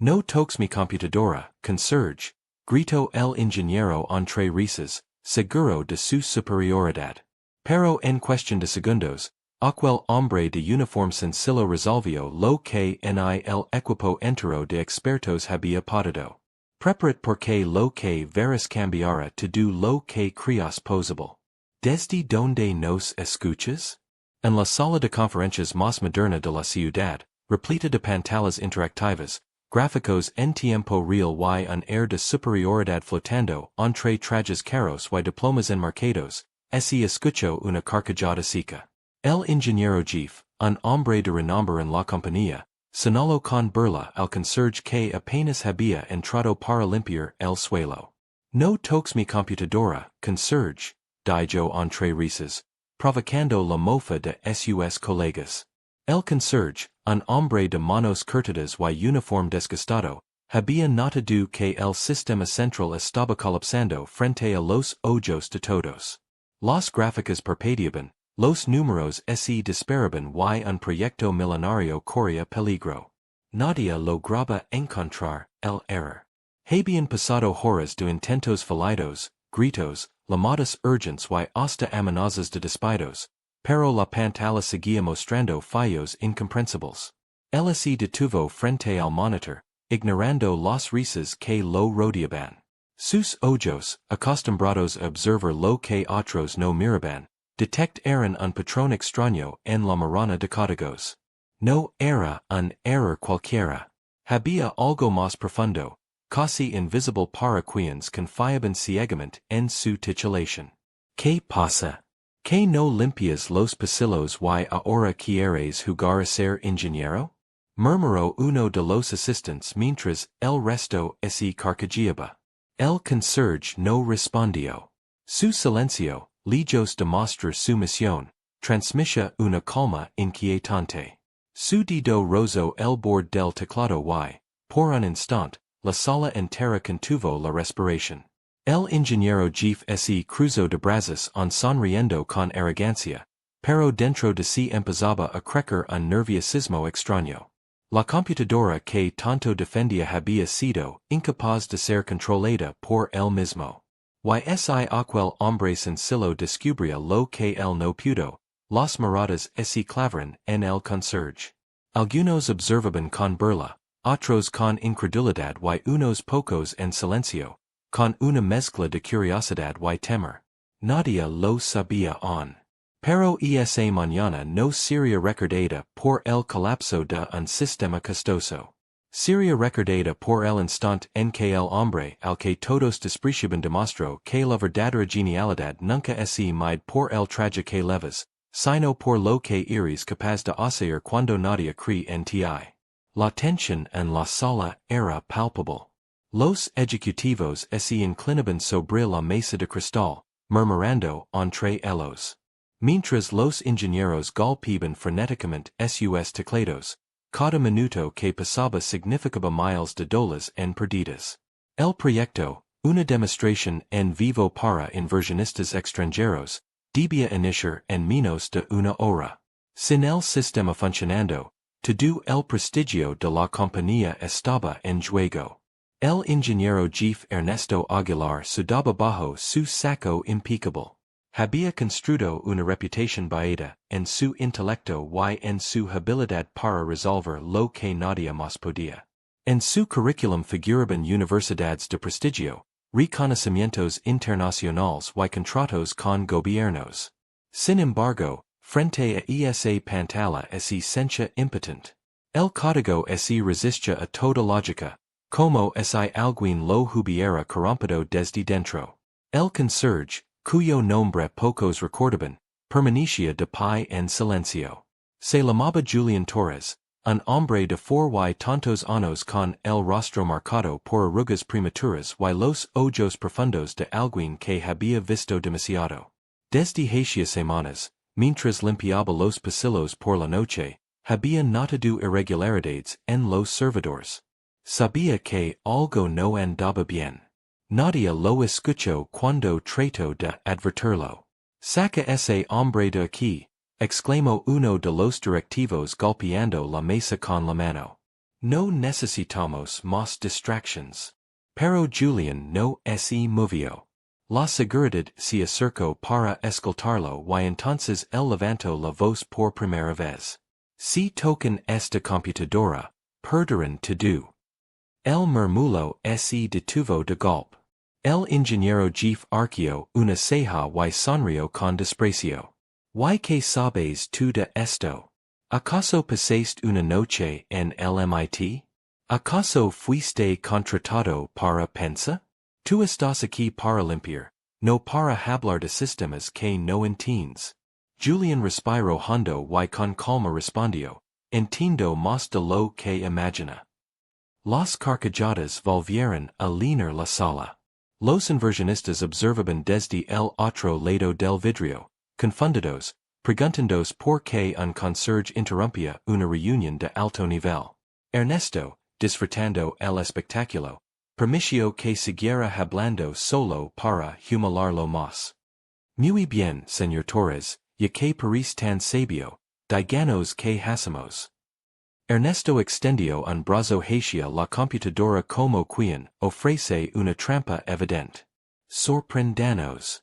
No toques mi computadora, conserje, GRITÓ el ingeniero entre risas, seguro de su superioridad. Pero en cuestión de segundos, aquel hombre de uniforme sencillo resolvió lo que en el equipo entero de expertos había podido. Preparat porque lo que verás cambiara todo lo que creas posible. ¿Desde donde nos escuchas? En la sala de conferencias más moderna de la ciudad, repleta de pantallas interactivas, gráficos en tiempo real y un air de superioridad flotando entre trajes caros y diplomas enmarcados, se escuchó una carcajada seca. El ingeniero jefe, un hombre de renombre en la compañía, señaló con burla al conserje que apenas había entrado para limpiar el suelo. No toques mi computadora, conserje, dijo entre risas, provocando la mofa de sus colegas. El conserje, un hombre de manos curtidas y uniforme desgastado, había notado que el sistema central estaba colapsando frente a los ojos de todos. Las gráficas parpadeaban, los números se disparaban y un proyecto milenario corría peligro. Nadie lograba encontrar el error. Habían pasado horas de intentos fallidos, gritos, llamadas urgentes y hasta amenazas de despidos, pero la pantalla seguía mostrando fallos incomprensibles. Él se detuvo frente al monitor, ignorando las risas que lo rodeaban. Sus ojos, acostumbrados a observar lo que otros no miraban, detectaron un patrón extraño en la mirada de códigos. No era un error cualquiera. Había algo más profundo, casi invisible para quienes confiaban ciegamente en su titulación. ¿Qué pasa? ¿Que no limpias los pasillos y ahora quieres jugar a ser ingeniero? Murmuró uno de los asistentes mientras el resto se carcajeaba. El conserje no respondió. Su silencio, lejos de mostrar su misión, transmitía una calma inquietante. Su dedo rozó el borde del teclado y, por un instante, la sala entera contuvo la respiración. El ingeniero jefe se cruzó de brazos sonriendo con arrogancia, pero dentro de sí empezaba a crecer un nerviosismo extraño. La computadora que tanto defendía había sido incapaz de ser controlada por él mismo. Aquel hombre sencillo descubría lo que él no pudo, las miradas se clavaron en el conserje. Algunos observaban con burla, otros con incredulidad y unos pocos en silencio, con una mezcla de curiosidad y temor. Nadie lo sabía aún. Pero esa mañana no sería recordada por el colapso de un sistema costoso. Sería recordada por el instante en que el hombre al que todos despreciaban demostró que la verdadera genialidad nunca se mide por el traje que llevas, sino por lo que eres capaz de hacer cuando nadie cree en ti. La tensión en la sala era palpable. Los ejecutivos se inclinaban sobre la mesa de cristal, murmurando entre ellos. Mientras los ingenieros golpeaban frenéticamente sus teclados, cada minuto que pasaba significaba miles de dólares en perdidas. El proyecto, una demostración en vivo para inversionistas extranjeros, debía iniciar en menos de una hora. Sin el sistema funcionando, todo el prestigio de la compañía estaba en juego. El ingeniero jefe Ernesto Aguilar sudaba bajo su saco impecable. Había construido una reputación baida en su intelecto y en su habilidad para resolver lo que nadie más podía. En su curriculum figuraban universidades de prestigio, reconocimientos internacionales y contratos con gobiernos. Sin embargo, frente a esa pantalla se sentía impotente. El código se resistía a toda lógica, como si alguien lo hubiera corrompido desde dentro. El conserje, cuyo nombre pocos recordaban, permanecía de pie en silencio. Se llamaba Julian Torres, un hombre de tantos años con el rostro marcado por arrugas prematuras y los ojos profundos de alguien que había visto demasiado. Desde hacía semanas, mientras limpiaba los pasillos por la noche, había notado irregularidades en los servidores. Sabía que algo no andaba bien. Nadie lo escuchó cuando trató de advertirlo. Saca ese hombre de aquí, exclamó uno de los directivos golpeando la mesa con la mano. No necesitamos más distractions. Pero Julian no se movió. La seguridad se acercó para escoltarlo y entonces él levantó la voz por primera vez. Si toquen esta computadora, perderán todo. El murmullo se detuvo de golpe. El ingeniero jefe arqueó una ceja y sonrió con desprecio. ¿Y qué sabes tú de esto? ¿Acaso pasaste una noche en el MIT? ¿Acaso fuiste contratado para pensar? Tú estás aquí para limpiar, no para hablar de sistemas que no entiendes. Julian respiró hondo y con calma respondió, entiendo más de lo que imagina. Las carcajadas volvieron a llenar la sala. Los inversionistas observaban desde el otro lado del vidrio, confundidos, preguntándoos por qué un conserje interrumpía una reunión de alto nivel. Ernesto, disfrutando el espectáculo, permitió que siguiera hablando solo para humolarlo más. Muy bien, señor Torres, ya que parece tan sabio, díganos qué hacemos. Ernesto extendió un brazo hacia la computadora como quien ofrece una trampa evidente. Sorprendanos.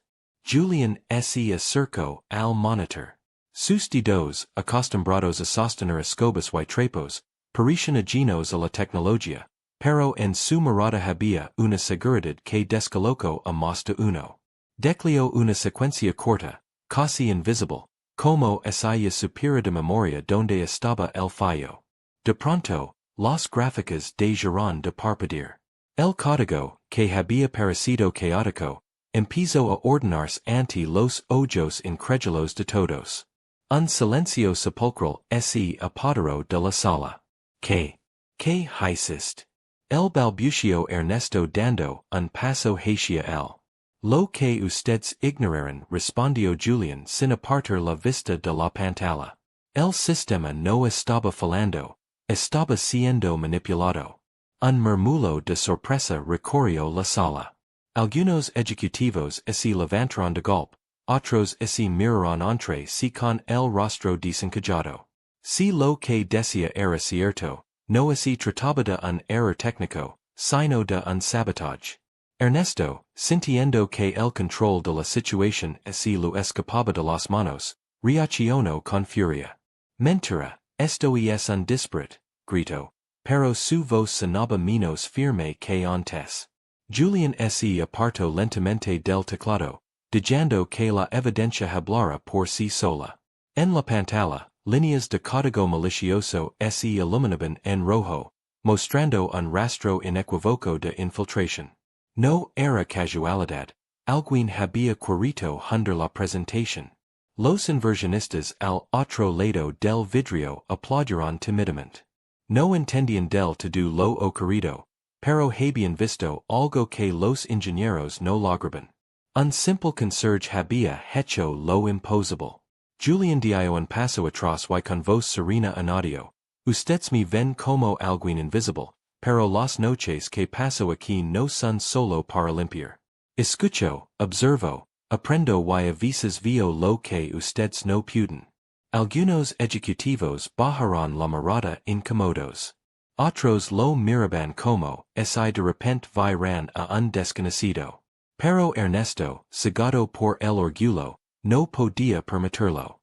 Julian se acercó al monitor. Sus dedos, acostumbrados a sostener escobas y trapos, parecían ajenos a la tecnología, pero en su mirada había una seguridad que descolocó a más de uno. Declaró una secuencia corta, casi invisible, como esa supera de memoria donde estaba el fallo. De pronto, las gráficas dejaron de parpadear. El código, que había parecido caótico, empezó a ordenarse ante los ojos incrédulos de todos. Un silencio sepulcral se apoderó de la sala. ¿Qué hiciste? El balbuceó Ernesto dando un paso hacia él. Lo que ustedes ignoraron, respondió Julian sin apartar la vista de la pantalla. El sistema no estaba fallando, estaba siendo manipulado. Un murmullo de sorpresa recorrió la sala. Algunos ejecutivos se levantaron de golpe, otros se miraron entre sí con el rostro desencajado. Si lo que decía era cierto, no se trataba de un error técnico, sino de un sabotaje. Ernesto, sintiendo que el control de la situación se lo escapaba de las manos, reaccionó con furia. Mentira, esto es un disparate, gritó, pero su voz sonaba menos firme que antes. Julian se apartó lentamente del teclado, dejando que la evidencia hablara por sí sola. En la pantalla, líneas de código malicioso se iluminaban en rojo, mostrando un rastro inequívoco de infiltración. No era casualidad, alguien había querido hundir la presentación. Los inversionistas al otro lado del vidrio aplaudieron tímidamente. No entendían del todo lo ocurrido, pero habían visto algo que los ingenieros no lograban. Un simple conserje había hecho lo imposible. Julian dio un paso atrás y con voz serena añadió, ustedes me ven como alguien invisible, pero las noches que paso aquí no son solo para limpiar. Escucho, observo, aprendo y a veces veo lo que ustedes no pueden. Algunos ejecutivos bajaron la mirada incómodos. Otros lo miraban como, si de repente vieran a un desconocido. Pero Ernesto, cegado por el orgullo, no podía permitirlo.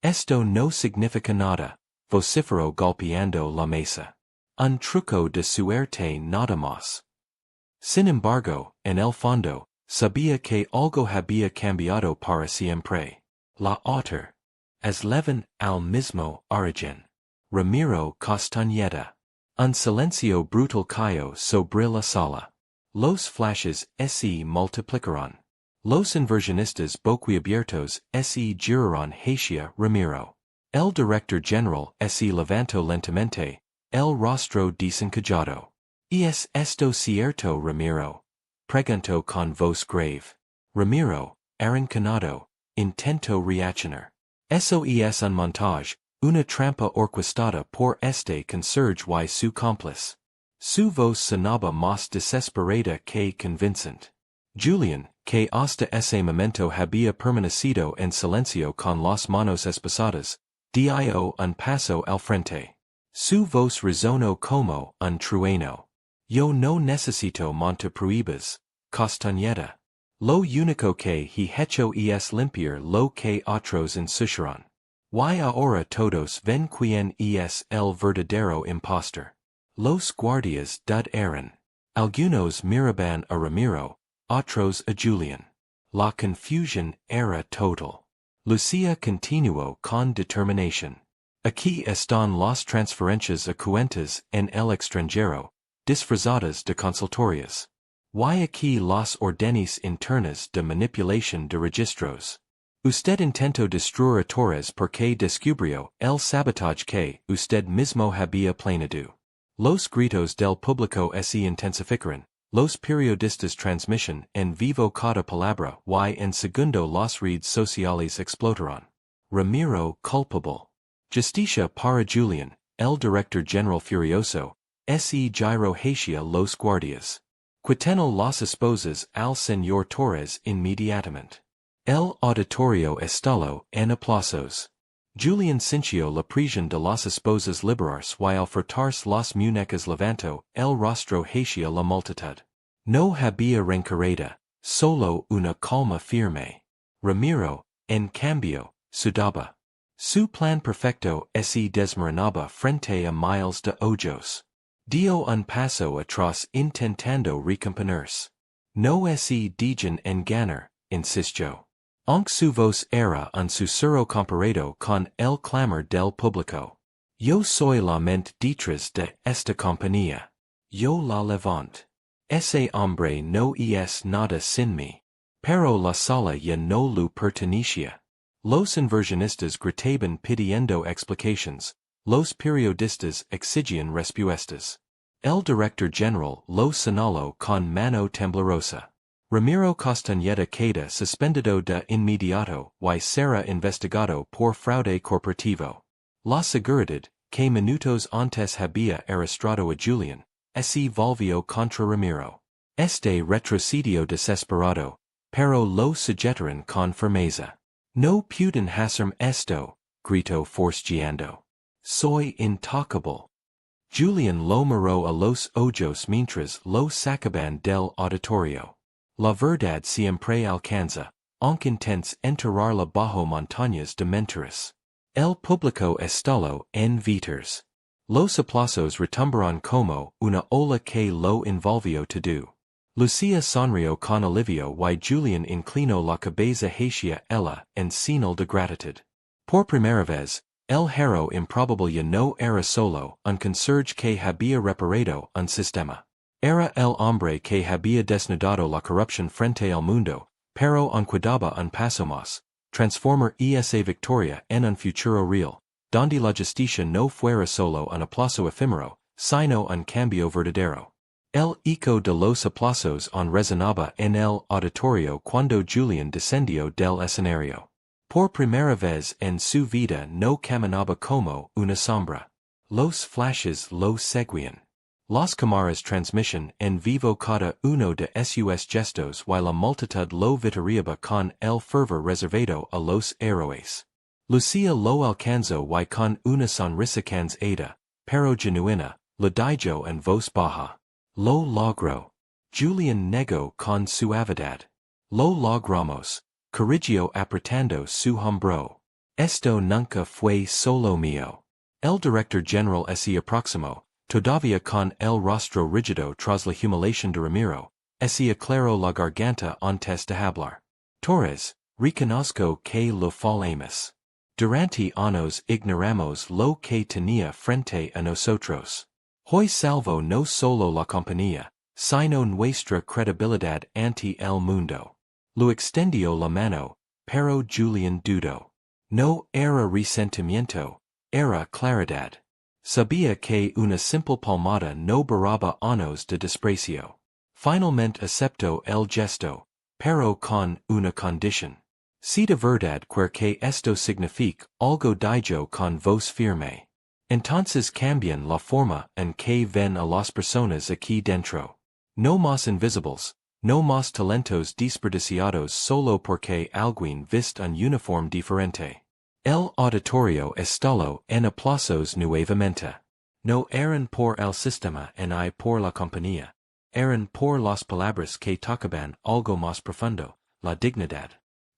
Esto no significa nada, vociferó golpeando la mesa. Un truco de suerte nada más. Sin embargo, en el fondo, sabía que algo había cambiado para siempre. La otra. Eslevan al mismo origen. Ramiro Castañeda. Un silencio brutal cayó sobre la sala. Los flashes se multiplicaron. Los inversionistas boquiabiertos se giraron hacia Ramiro. El director general se levantó lentamente, el rostro desencajado. ¿Es esto cierto, Ramiro? Preguntó con voz grave. Ramiro, arrinconado, intentó reaccionar. Eso es un montaje, una trampa orquestada por este conserje y su cómplice. Su voz sonaba más desesperada que convincente. Julian, que hasta ese momento había permanecido en silencio con las manos esposadas, dio un paso al frente. Su vos razono como un trueno. Yo no necesito monte pruebas, Castañeda. Lo único que he hecho es limpiar lo que otros ensuciaron. Y ahora todos ven quién es el verdadero impostor. Los guardias dud eran. Algunos miraban a Ramiro, otros a Julian. La confusión era total. Lucía continuó con determinación. Aquí están las transferencias a cuentas en el extranjero, disfrazadas de consultorias. Y aquí las órdenes internas de manipulación de registros. Usted intentó destruir a Torres porque descubrió el sabotaje que usted mismo había planeado. Los gritos del público se intensificaron, los periodistas transmisión en vivo cada palabra y en segundo las redes sociales explotaron. Ramiro culpable. Justicia para Julian, el director general furioso, se giro hacia los guardias. Quiteno las esposas al señor Torres inmediatamente. El auditorio estalló en aplausos. Julian sintió la presión de las esposas liberarse y al frotarse las muñecas levantó el rostro hacia la multitud. No había rencareda, solo una calma firme. Ramiro, en cambio, sudaba. Su plan perfecto se desmoronaba frente a miles de ojos. Dio un paso atrás intentando recomponerse. No se dejan engañar, insistió. Aunque su voz era un susurro comparado con el clamor del público. Yo soy la mente detrás de esta compañía. Yo la levanto. Ese hombre no es nada sin mí. Pero la sala ya no lo pertenecía. Los inversionistas gritaban pidiendo explicaciones, los periodistas exigían respuestas. El director general lo señaló con mano temblorosa. Ramiro Castañeda queda suspendido de inmediato y será investigado por fraude corporativo. La seguridad, que minutos antes había arrestado a Julian, se volvió contra Ramiro. Este retrocedió desesperado, pero lo sujetaron con firmeza. No pueden hacerme esto, gritó forcejeando. Soy intocable. Julian lo miró a los ojos mientras lo sacaban del auditorio. La verdad siempre alcanza, aunque intentes enterrarla bajo montañas de mentiras. El público estalló en víters. Los aplausos retumbaron como una ola que lo envolvió todo. Lucía sonrió con alivio y Julian inclinó la cabeza hacia ella en señal de gratitud. Por primera vez, el héroe improbable ya no era solo un conserje que había reparado un sistema. Era el hombre que había desnudado la corrupción frente al mundo, pero cuidaba un paso más, transformar esa victoria en un futuro real, donde la justicia no fuera solo un aplauso efímero, sino un cambio verdadero. El eco de los aplausos resonaba en el auditorio cuando Julian descendió del escenario. Por primera vez en su vida no caminaba como una sombra. Los flashes lo seguían. Las cámaras transmitían en vivo cada uno de sus gestos y la multitud lo vitoreaba con el fervor reservado a los héroes. Lucía lo alcanzó y con una sonrisa cansada, pero genuina, le dijo en voz baja. Lo logró. Julian negó con suavidad. Lo logramos, corrigió apretando su hombro. Esto nunca fue solo mío. El director general se aproximó, todavía con el rostro rígido tras la humiliación de Ramiro, se aclaró la garganta antes de hablar. Torres, reconozco que lo fallamos. Durante años ignoramos lo que tenía frente a nosotros. Hoy salvo no solo la compañía, sino nuestra credibilidad ante el mundo. Lo extendió la mano, pero Julian dudó. No era resentimiento, era claridad. Sabía que una simple palmada no borraba años de desprecio. Finalmente aceptó el gesto, pero con una condición. Si de verdad que esto significa algo dijo con voz firme. Entonces cambian la forma en que ven a las personas aquí dentro. No más invisibles, no más talentos desperdiciados solo porque alguien viste un uniforme diferente. El auditorio estalló en aplausos nuevamente. No eran por el sistema ni por la compañía. Eran por las palabras que tocaban algo más profundo, la dignidad.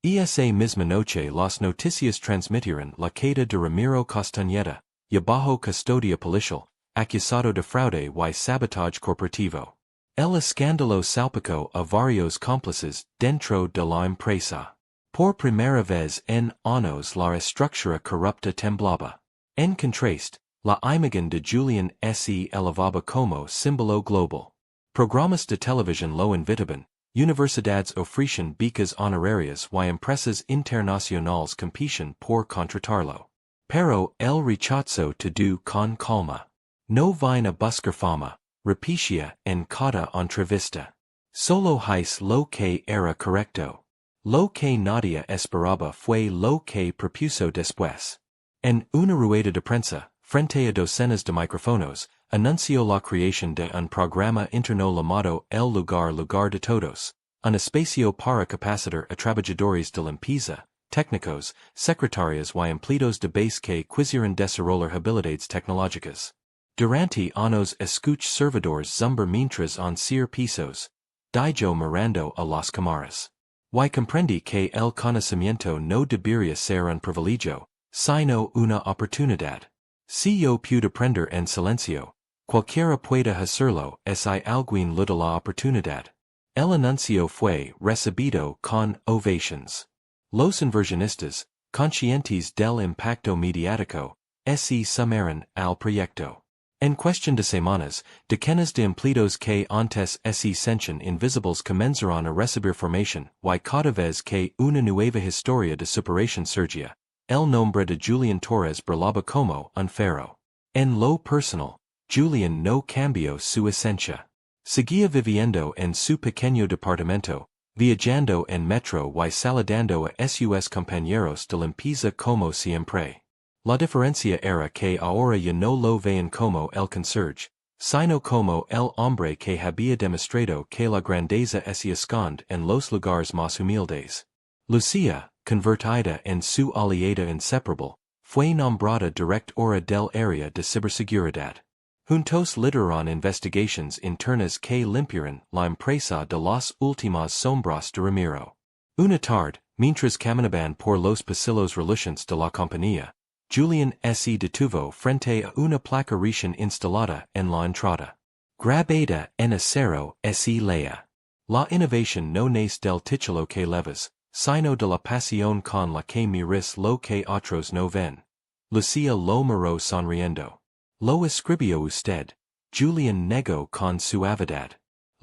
Esa misma noche las noticias transmitieron la caída de Ramiro Castañeda, y bajo custodia policial, acusado de fraude y sabotaje corporativo. El escándalo salpicó a varios cómplices dentro de la empresa. Por primera vez en años la estructura corrupta temblaba. En contraste, la imagen de Julian se elevaba como símbolo global. Programas de televisión lo invitaban, universidades ofrecían becas honorarias y empresas internacionales compiten por contratarlo. Pero el rechazo todo con calma. No vine a buscar fama, repetía en cada entrevista. Solo hice lo que era correcto. Lo que nadie esperaba fue lo que propuso después. En una rueda de prensa, frente a docenas de micrófonos, anunció la creación de un programa interno llamado El lugar de todos, un espacio para capacitar a trabajadores de limpieza, técnicos, secretarias y empleados de base que quisieran desarrollar habilidades tecnológicas. Durante años escuch servidores zumbar mientras en ser pisos, dijo mirando a las cámaras. Y comprendí que el conocimiento no debería ser un privilegio, sino una oportunidad. Si yo puedo aprender en silencio, cualquiera puede hacerlo si hay alguien le da la oportunidad. El anuncio fue recibido con ovations. Los inversionistas, conscientes del impacto mediático, se sumaron al proyecto. En cuestión de semanas, decenas de empleados que antes se sentían invisibles comenzaron a recibir formación y cada vez que una nueva historia de superación surgía, el nombre de Julian Torres burlaba como un faro. En lo personal, Julian no cambió su esencia. Seguía viviendo en su pequeño departamento, viajando en metro y saludando a sus compañeros de limpieza como siempre. La diferencia era que ahora ya no lo veían como el conserje, sino como el hombre que había demostrado que la grandeza se esconde en los lugares más humildes. Lucía, convertida en su aliada inseparable, fue nombrada directora del área de ciberseguridad. Juntos lideraron investigaciones internas que limpiaron la empresa de las últimas sombras de Ramiro. Una tarde, mientras caminaban por los pasillos relucientes de la compañía, Julian se detuvo frente a una placa recién instalada en la entrada. Grabada en acero se leía. La innovación no nace del título que leves, sino de la pasión con la que miras lo que otros no ven. Lucía lo miró sonriendo. Lo escribió usted. Julian negó con suavidad.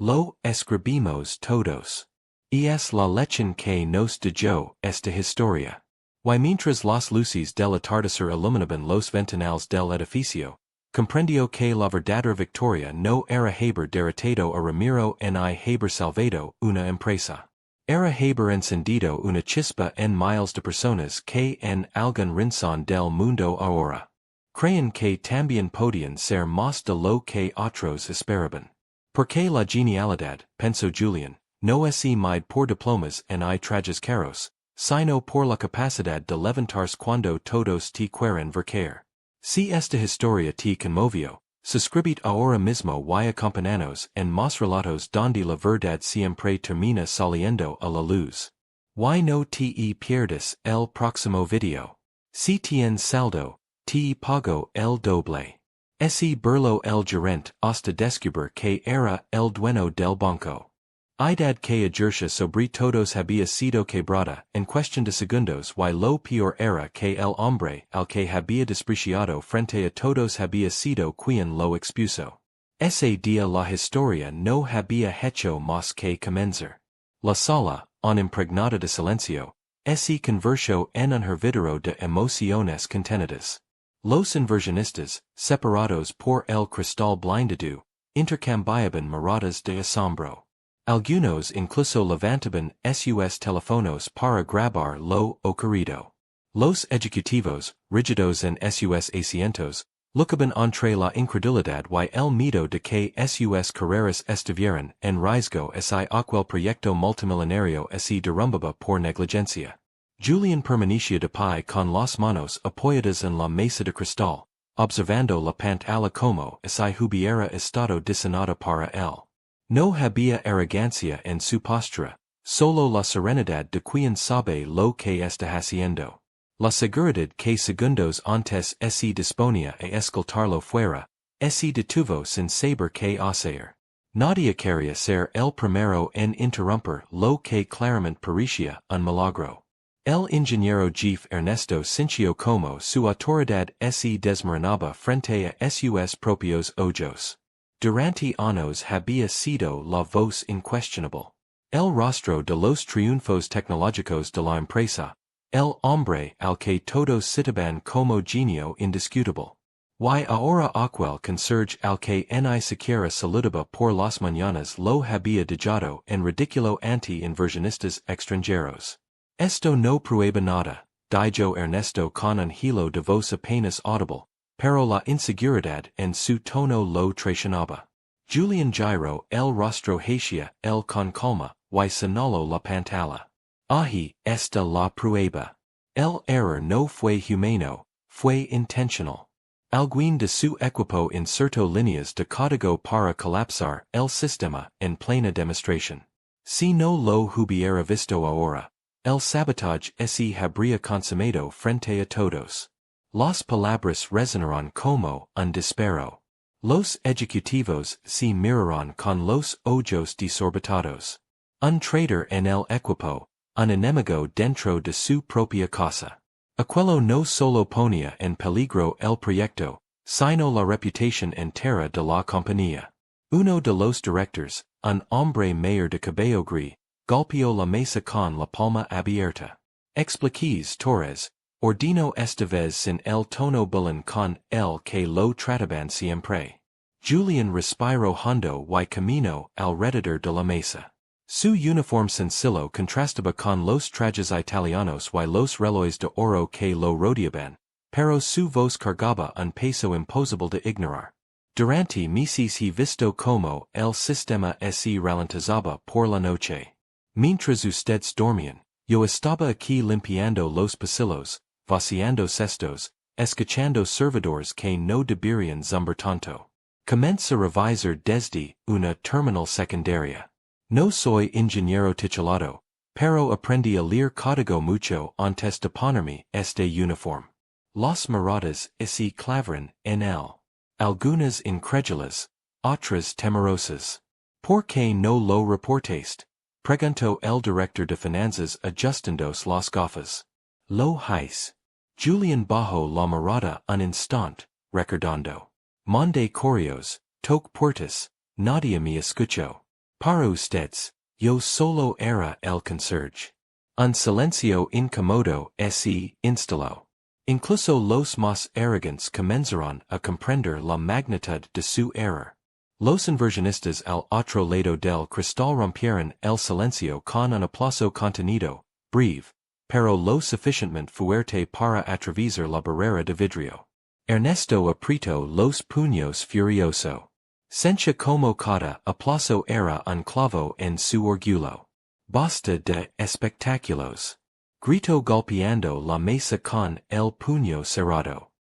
Lo escribimos todos. Y es la lección que nos dio esta historia. Y mientras las luces del atardecer iluminaban los ventanales del edificio, comprendió que la verdadera victoria no era haber derrotado a Ramiro ni haber salvado una empresa. Era haber encendido una chispa en miles de personas que en algún rincón del mundo ahora creen que también podían ser más de lo que otros esperaban. Porque la genialidad, pensó Julian, no es mide por diplomas ni trajes caros, sino por la capacidad de levantarse cuando todos te quieren ver. Si esta historia te conmovió, suscribid ahora mismo y acompañanos en más relatos donde la verdad siempre termina saliendo a la luz. Y no te pierdas el próximo video. Si tienes saldo, te pago el doble. Ese burló el gerente hasta descubrir que era el dueño del banco. Idad que ejerce sobre todos había sido quebrada en cuestión de segundos y lo peor era que el hombre al que había despreciado frente a todos había sido quien lo expuso. Ese día la historia no había hecho más que comenzar. La sala, impregnada de silencio, se convirtió en un hervidero de emociones contenidas. Los inversionistas, separados por el cristal blindado, intercambiaban miradas de asombro. Algunos incluso levantaban sus teléfonos para grabar lo ocurrido. Los ejecutivos, rígidos en sus asientos, luchaban entre la incredulidad y el miedo de que sus carreras estuvieran en riesgo si aquel proyecto multimillonario se derrumbaba por negligencia. Julian permanecía de pie con las manos apoyadas en la mesa de cristal, observando la pantalla como si hubiera estado diseñada para él. No había arrogancia en su postura, solo la serenidad de quien sabe lo que está haciendo. La seguridad que segundos antes se disponía a escoltarlo fuera, se detuvo sin saber qué hacer. Nadie quería ser el primero en interrumpir lo que claramente parecía un milagro. El ingeniero jefe Ernesto sintió como su autoridad se desmoronaba frente a sus propios ojos. Durante años había sido la voz incuestionable. El rostro de los triunfos tecnológicos de la empresa, el hombre al que todos citaban como genio indiscutible. Y ahora aquel conserje al que ni siquiera saludaba por las mañanas lo había dejado en ridículo ante inversionistas extranjeros. Esto no prueba nada, dijo Ernesto con un hilo de voz apenas audible, pero la inseguridad en su tono lo traicionaba. Julián giró el rostro hacia él con calma, y señaló la pantalla. Ahí está la prueba. El error no fue humano, fue intencional. Alguien de su equipo insertó líneas de código para colapsar el sistema en plena demostración. Si no lo hubiera visto ahora, el sabotaje se habría consumado frente a todos. Las palabras resonaron como un disparo. Los ejecutivos se miraron con los ojos desorbitados. Un traitor en el equipo, un enemigo dentro de su propia casa. Aquello no solo ponía en peligro el proyecto, sino la reputación entera de la compañía. Uno de los directores, un hombre mayor de cabello gris, golpeó la mesa con la palma abierta. Expliquéis, Torres, ordinó esta vez sin el tono bullying con el que lo trataban siempre. Julián respiró hondo y caminó alrededor de la mesa. Su uniforme sencillo contrastaba con los trajes italianos y los relojes de oro que lo rodeaban, pero su voz cargaba un peso imposible de ignorar. Durante meses he visto como el sistema se ralentizaba por la noche. Mientras ustedes dormían, yo estaba aquí limpiando los pasillos, vaciando cestos, escuchando servidores que no deberían zumbar tanto. Comencé a revisar desde una terminal secundaria. No soy ingeniero titulado, pero aprendí a leer código mucho antes de ponerme este uniforme. Las miradas se clavaron en él. Algunas incrédulas, otras temerosas. ¿Por qué no lo reportaste? Preguntó el director de finanzas ajustándose las gafas. Lo hice. Julián bajó la mirada un instante, recordando. Mandé correos, toque puertas, nadie me escuchó. Para ustedes, yo solo era el conserje. Un silencio incómodo se instaló. Incluso los más arrogantes comenzaron a comprender la magnitud de su error. Los inversionistas al otro lado del cristal rompieron el silencio con un aplauso contenido, breve, pero lo suficientemente fuerte para atravesar la barrera de vidrio. Ernesto apretó los puños furioso. Sentía como cada aplauso era un clavo en su orgullo. Basta de espectáculos. Gritó golpeando la mesa con el puño cerrado.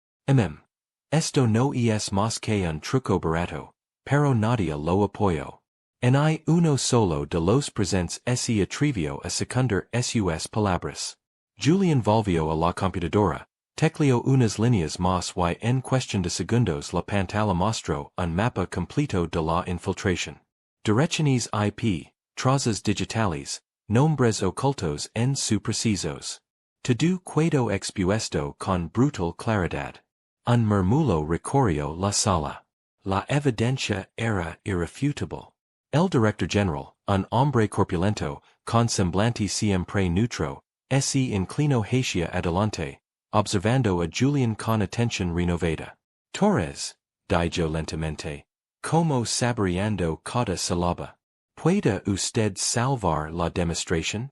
Esto no es más que un truco barato, pero nadie lo apoyó. Ni uno solo de los presentes se atrevió a secundar sus palabras. Julián volvió a la computadora, tecleó unas líneas más y en cuestión de segundos la pantalla mostró un mapa completo de la infiltración. Direcciones IP, trazas digitales, nombres ocultos en su precisos. Todo quedó expuesto con brutal claridad. Un murmullo recorrió la sala. La evidencia era irrefutable. El director general, un hombre corpulento, con semblante siempre neutro, se inclinó hacia adelante, observando a Julián con atención renovada. Torres, dijo lentamente, como saboreando cada sílaba. ¿Puede usted salvar la demostración?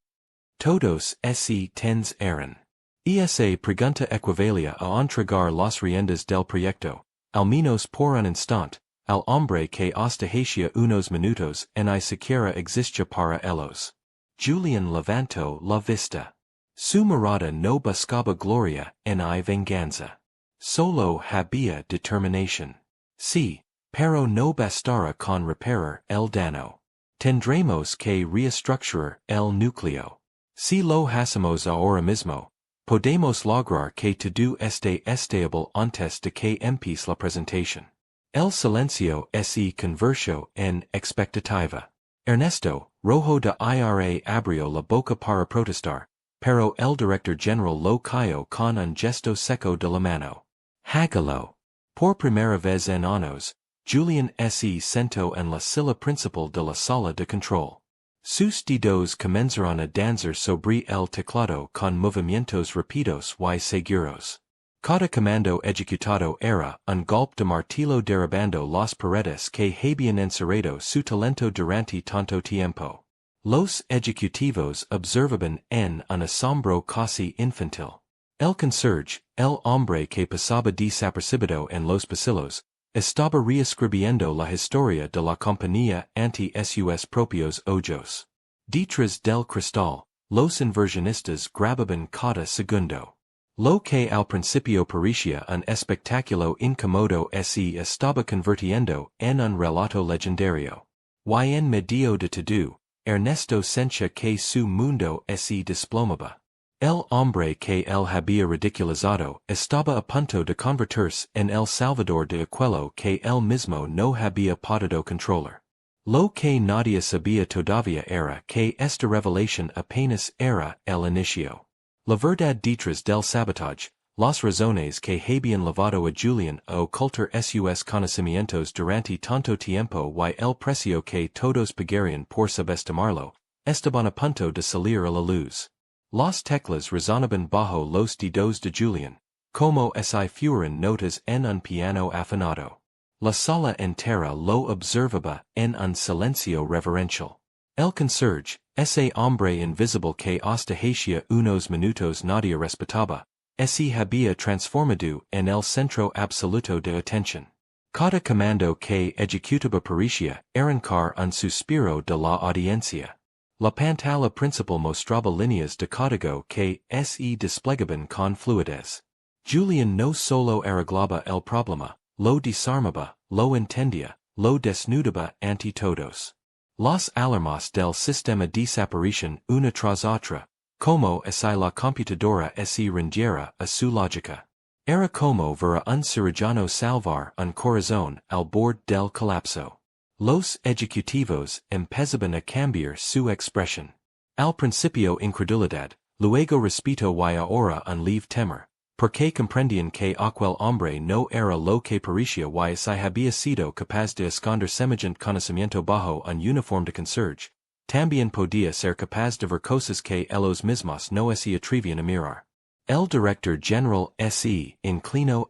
Todos se tens eran. Esa pregunta equivalía a entregar las riendas del proyecto, al menos por un instante, al hombre que hasta hacia unos minutos ni siquiera existía para ellos. Julián levantó la vista. Su mirada no buscaba gloria ni venganza. solo había determinación. Sí, pero no bastara con reparar el daño. Tendremos que reestructurar el núcleo. Si lo hacemos ahora mismo, podemos lograr que todo esté estable antes de que empiece la presentación. El silencio se convirtió en expectativa. Ernesto, rojo de ira, abrió la boca para protestar, pero el director general lo calló con un gesto seco de la mano. Hágalo. Por primera vez en años, Julián se sentó en la silla principal de la sala de control. Sus dedos comenzaron a danzar sobre el teclado con movimientos rápidos y seguros. Cada comando ejecutado era un golpe de martillo derribando las paredes que habían encerrado su talento durante tanto tiempo. Los ejecutivos observaban en un asombro casi infantil. El conserje, el hombre que pasaba desapercibido en los pasillos, estaba reescribiendo la historia de la compañía ante sus propios ojos. Detrás del cristal, los inversionistas grababan cada segundo. Lo que al principio parecía un espectáculo incómodo se estaba convirtiendo en un relato legendario. Y en medio de todo, Ernesto sentía que su mundo se desplomaba. El hombre que él había ridiculizado estaba a punto de convertirse en el salvador de aquello que él mismo no había podido controlar. Lo que nadie sabía todavía era que esta revelación apenas era el inicio. La verdad detrás del sabotaje, las razones que habían llevado a Julián a ocultar sus conocimientos durante tanto tiempo y el precio que todos pagarían por subestimarlo, estaban a punto de salir a la luz. Las teclas resonaban bajo los dedos de Julián, como si fueran notas en un piano afinado. La sala entera lo observaba en un silencio reverencial. El conserje, ese hombre invisible que hasta hacía unos minutos nadie respetaba, se había transformado en el centro absoluto de atención. Cada comando que ejecutaba parecía arrancar un suspiro de la audiencia. La pantalla principal mostraba líneas de código que se desplegaban con fluidez. Julián no solo arreglaba el problema, lo desarmaba, lo entendía, lo desnudaba ante todos. Las alarmas del sistema desaparecían una tras otra, como si la computadora se rindiera a su lógica. Era como ver a un cirujano salvar un corazón al borde del colapso. Los ejecutivos empezaban a cambiar su expresión. Al principio incredulidad, luego respeto y ahora un leve temor, porque comprendían que aquel hombre no era lo que parecía y si había sido capaz de esconder semejante conocimiento bajo un uniforme de conserje, también podía ser capaz de ver cosas que ellos mismos no se atrevían a mirar. El director general se inclinó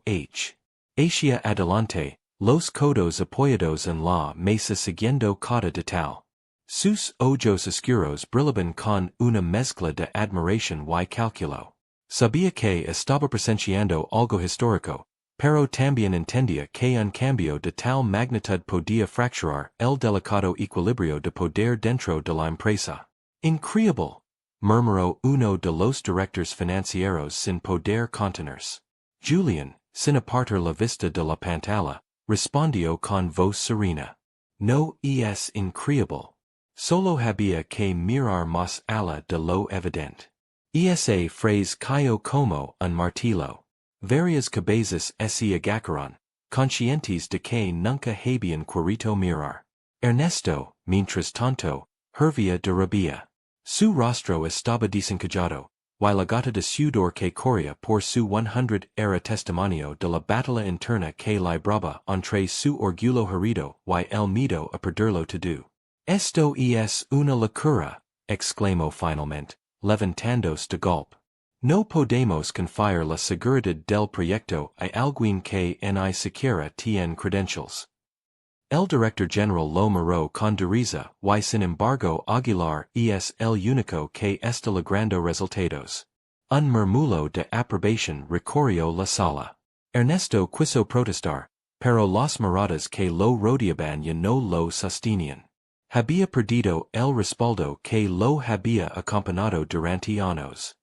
hacia adelante, los codos apoyados en la mesa siguiendo cada detalle. Sus ojos oscuros brillaban con una mezcla de admiración y cálculo. Sabía que estaba presenciando algo histórico, pero también entendía que un cambio de tal magnitud podía fracturar el delicado equilibrio de poder dentro de la empresa. Increíble, murmuró uno de los directores financieros sin poder contenerse. Julián, sin apartar la vista de la pantalla, respondió con voz serena. No es increíble. Solo había que mirar más allá de lo evidente. Esa frase cayó como un martillo. Varias cabezas se agacharon, conscientes de que nunca habían querido mirar. Ernesto, mientras tanto, hervía de rabia. Su rostro estaba desencajado, y la gota de sudor que corría por su 100 era testimonio de la batalla interna que libraba entre su orgullo herido y el miedo a perderlo todo. Esto es una locura, exclamó finalmente, levantándose de golpe. No podemos confiar la seguridad del proyecto a alguien que ni siquiera tiene credentials. El director general lo miró con dureza y sin embargo Aguilar es el único que está logrando resultados. Un murmullo de aprobación recorrió la sala. Ernesto quiso protestar, pero las miradas que lo rodeaban ya no lo sostenían. Había perdido el respaldo que lo había acompañado durante años.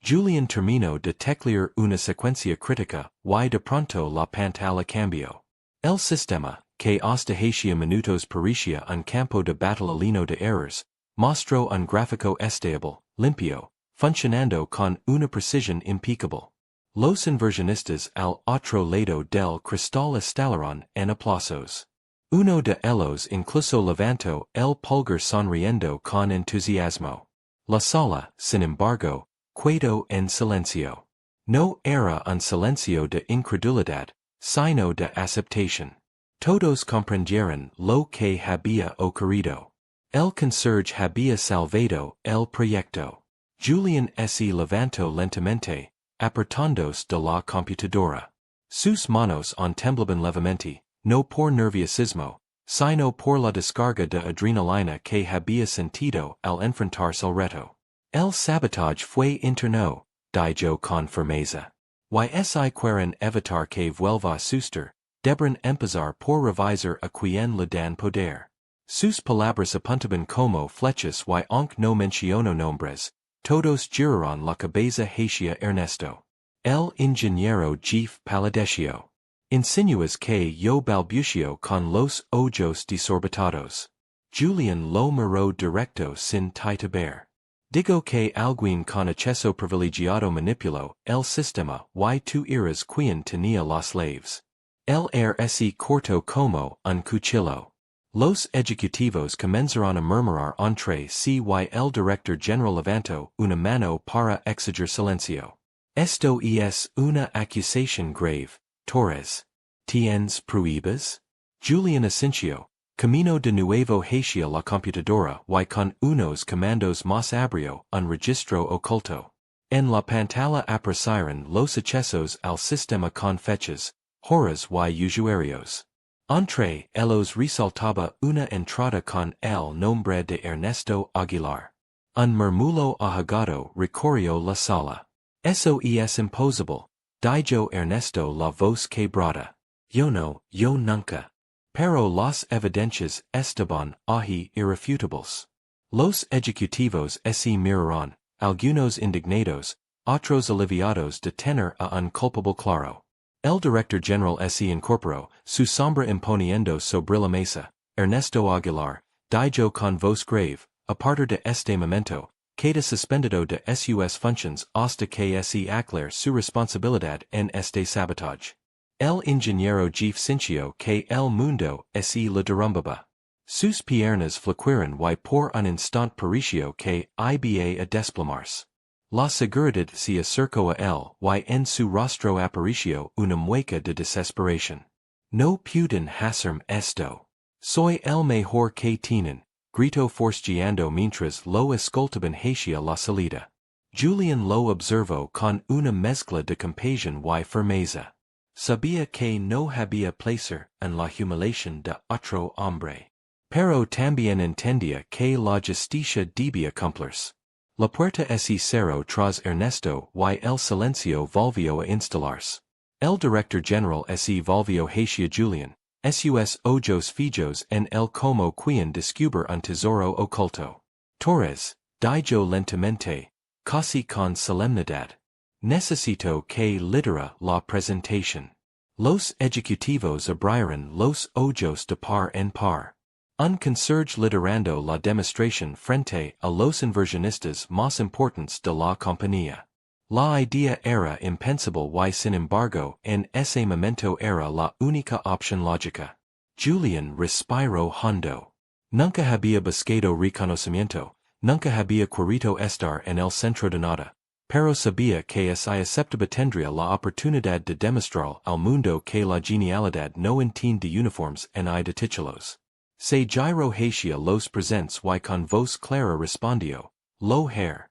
Julian terminó de teclear una secuencia crítica, y de pronto la pantalla cambió. El sistema, que hasta hacía minutos parecía un campo de batalla lleno de errores, mostró un gráfico estable, limpio, funcionando con una precisión impecable. Los inversionistas al otro lado del cristal estallaron en aplausos. Uno de ellos incluso levantó el pulgar sonriendo con entusiasmo. La sala, sin embargo, quedó en silencio. No era un silencio de incredulidad, sino de aceptación. Todos comprendieron lo que había ocurrido. El conserje había salvado el proyecto. Julian se levantó lentamente, apartándose de la computadora. Sus manos temblaban levemente, no por nerviosismo, sino por la descarga de adrenalina que había sentido al enfrentarse al reto. El sabotaje fue interno, dijo con firmeza. Si quieren evitar que vuelva a suceder, deberán empezar por revisar a quien le dan poder. Sus palabras apuntaban como flechas y aunque no mencionó nombres, todos giraron la cabeza hacia Ernesto. El ingeniero jefe palideció. Insinuas que yo balbució con los ojos desorbitados. Julian lo miró directo sin titubear. Digo que alguien con acceso privilegiado manipuló el sistema y tú eras quien tenía las llaves. El se cortó como un cuchillo. Los ejecutivos comenzaron a murmurar entre sí y el director general levantó una mano para exigir silencio. Esto es una acusación grave, Torres. ¿Tienes pruebas? Julian asintió. Camino de nuevo hacia la computadora y con unos comandos más abrió un registro oculto. En la pantalla aparecieron los accesos al sistema con fechas, horas y usuarios. Entre ellos resaltaba una entrada con el nombre de Ernesto Aguilar. Un murmullo ahogado recorrió la sala. Eso es imposible, dijo Ernesto la voz quebrada. Yo nunca. Pero las evidencias estaban ahí irrefutables. Los ejecutivos se miraron, algunos indignados, otros aliviados de tener a un culpable claro. El director general se incorporó, su sombra imponiendo sobre la mesa. Ernesto Aguilar, dijo con voz grave, a partir de este momento, queda suspendido de sus funciones hasta que se aclare su responsabilidad en este sabotaje. El ingeniero jefe sintió que el mundo se le derrumbaba. Sus piernas flaquearon y por un instante pareció que iba a desplomarse. La seguridad se acercó a él y en su rostro apareció una mueca de desesperación. No pueden hacerme esto. Soy el mejor que tienen, gritó forcejeando mientras lo escoltaban hacia la salida. Julian lo observó con una mezcla de compasión y firmeza. Sabía que no había placer en la humiliación de otro hombre. Pero también entendía que la justicia debía cumplirse. La puerta se cerró tras Ernesto y el silencio volvió a instalarse. El director general se volvió hacia Julian, sus ojos fijos en él como quien descubre un tesoro oculto. Torres, dijo lentamente, casi con solemnidad. Necesito que lidera la presentación. Los ejecutivos abrieron los ojos de par en par. Un conserje liderando la demostración frente a los inversionistas más importantes de la compañía. La idea era impensable y sin embargo en ese momento era la única opción lógica. Julian respiró hondo. Nunca había buscado reconocimiento, nunca había querido estar en el centro de nada. Pero sabía que esa aceptaba tendría la oportunidad de demostrar al mundo que la genialidad no entiende de uniformes en de títulos. Se giró hacia los presentes y con voz clara respondió, lo hair.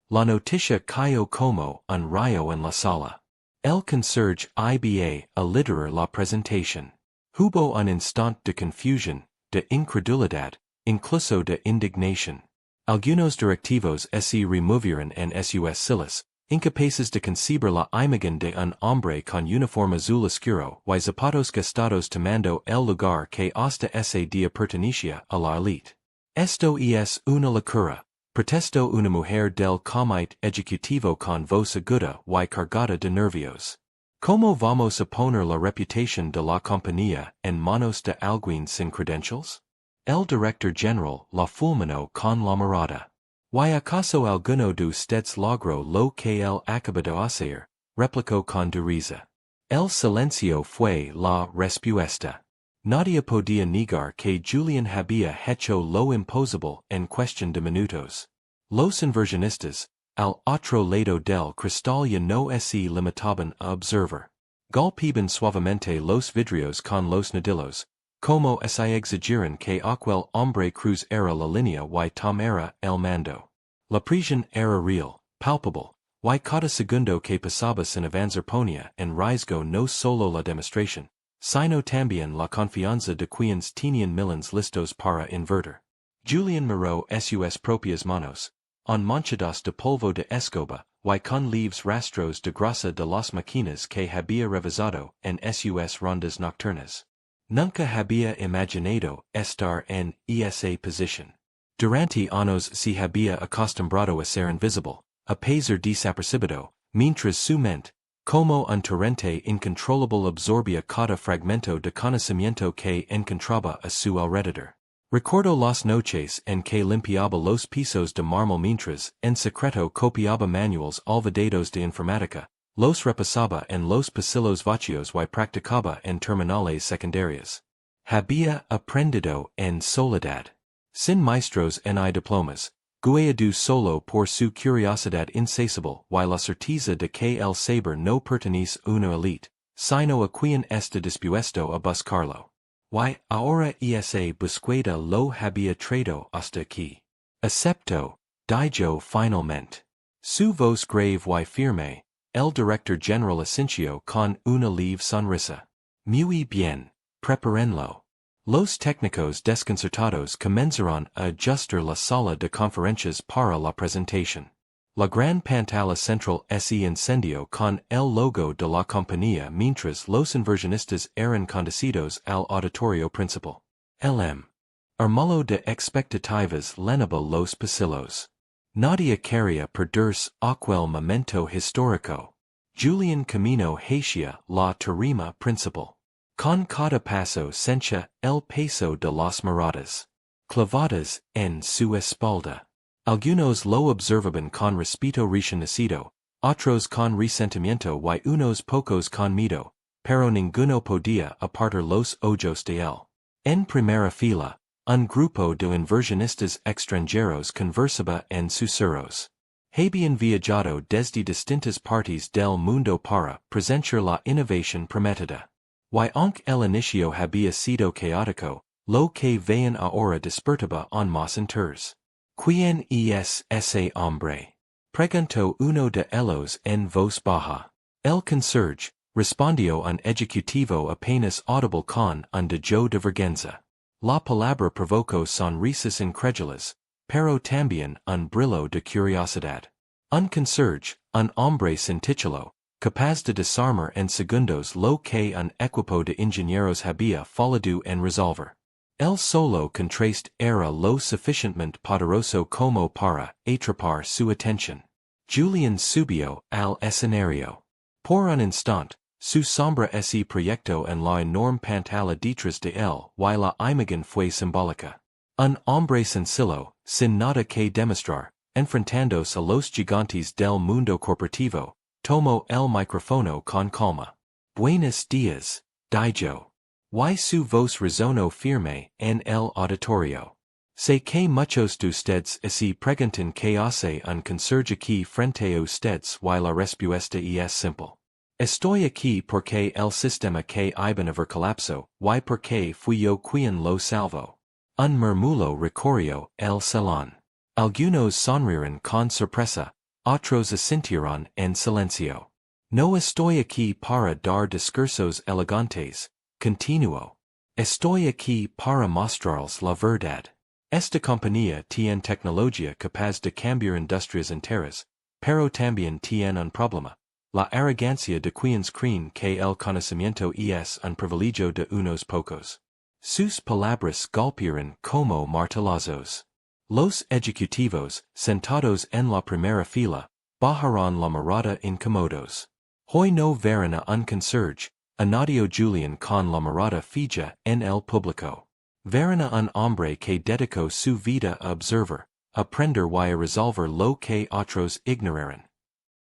La noticia cayó como un rayo en la sala. El conserje iba a liderar la presentación. Hubo un instante de confusión, de incredulidad, incluso de indignación. Algunos directivos se removieron en sus sillas, incapaces de concebir la imagen de un hombre con uniforme azul oscuro y zapatos gastados tomando el lugar que hasta ese día pertenecía a la élite. Esto es una locura, Protesto una mujer del comité ejecutivo con voz aguda y cargada de nervios. ¿Cómo vamos a poner la reputación de la compañía en manos de alguien sin credentials? El director general la fulminó con la mirada. ¿Y acaso alguno de ustedes logró lo que él acaba de hacer? Replicó con dureza. El silencio fue la respuesta. Nadie podía negar que Julián había hecho lo imposible en cuestión de minutos. Los inversionistas, al otro lado del cristal ya no se limitaban a observar. Golpeaban suavemente los vidrios con los nudillos, como si exageran que aquel hombre cruz era la línea y tomara el mando. La presión era real, palpable, y cada segundo que pasaba sin avanzar ponía en riesgo no solo la demostración, sino también la confianza de quienes tenían millones listos para invertir. Julián miró sus propias manos, manchadas de polvo de escoba, y con leves rastros de grasa de las máquinas que había revisado en sus rondas nocturnas. Nunca había imaginado estar en esa posición. Durante años se había acostumbrado a ser invisible, a pasar desapercibido, mientras su mente, como un torrente incontrolable absorbía cada fragmento de conocimiento que encontraba a su alrededor. Recordó las noches en que limpiaba los pisos de mármol mientras, en secreto copiaba manuales olvidados de informática, los repasaba en los pasillos vacíos y practicaba en terminales secundarias. Había aprendido en soledad. Sin maestros ni diplomas, guiado solo por su curiosidad insaciable y la certeza de que el saber no pertenece a una élite, sino a quien está dispuesto a buscarlo. Y ahora esa búsqueda lo había traído hasta aquí. Acepto, dijo finalmente. Su voz grave y firme, el director general asintió con una leve sonrisa. Muy bien, prepárenlo. Los técnicos desconcertados comenzaron a ajustar la sala de conferencias para la presentación. La gran pantalla central se encendió con el logo de la compañía mientras los inversionistas eran conducidos al auditorio principal. Armalo de expectativas llenaba los pasillos. Nadie quería perderse aquel momento histórico. Julián caminó hacia la tarima principal. Con cada paso sentía el peso de las miradas clavadas en su espalda. Algunos lo observaban con respeto reconocido, otros con resentimiento y unos pocos con miedo, pero ninguno podía apartar los ojos de él. En primera fila, un grupo de inversionistas extranjeros conversaba en susurros. Habían viajado desde distintas partes del mundo para presenciar la innovación prometida. Y aunque el inicio había sido caótico, lo que veían ahora despertaba aún más interés. ¿Quién es ese hombre? Preguntó uno de ellos en voz baja. El conserje, respondió un ejecutivo apenas audible con un dejo de vergüenza. La palabra provocó sonrisas incrédulas, pero también un brillo de curiosidad. Un conserje, un hombre sin título, capaz de desarmar en segundos lo que un equipo de ingenieros había fallado en resolver. El solo contraste era lo suficientemente poderoso como para atrapar su atención. Julián subió al escenario. Por un instante, su sombra se proyectó en la enorme pantalla detrás de él y la imagen fue simbólica. Un hombre sencillo, sin nada que demostrar, enfrentándose a los gigantes del mundo corporativo, tomó el micrófono con calma. Buenos días, dijo. Y su voz resonó firme en el auditorio. Sé que muchos de ustedes se preguntan qué hace un conserje aquí frente a ustedes y la respuesta es simple. Estoy aquí porque el sistema que iban a ver colapsó y porque fui yo quien lo salvó. Un murmullo recorrió el salón. Algunos sonrieron con sorpresa, otros asintieron en silencio. No estoy aquí para dar discursos elegantes, continuó. Estoy aquí para mostrarles la verdad. Esta compañía tiene tecnología capaz de cambiar industrias enteras, pero también tiene un problema. La arrogancia de quienes creen que el conocimiento es un privilegio de unos pocos. Sus palabras golpearon como martillazos. Los ejecutivos, sentados en la primera fila, bajaron la mirada incómodos. Hoy no verán a un conserje, añadió Julián con la mirada fija en el público. Verán a un hombre que dedicó su vida a observar, aprender y a resolver lo que otros ignoraran.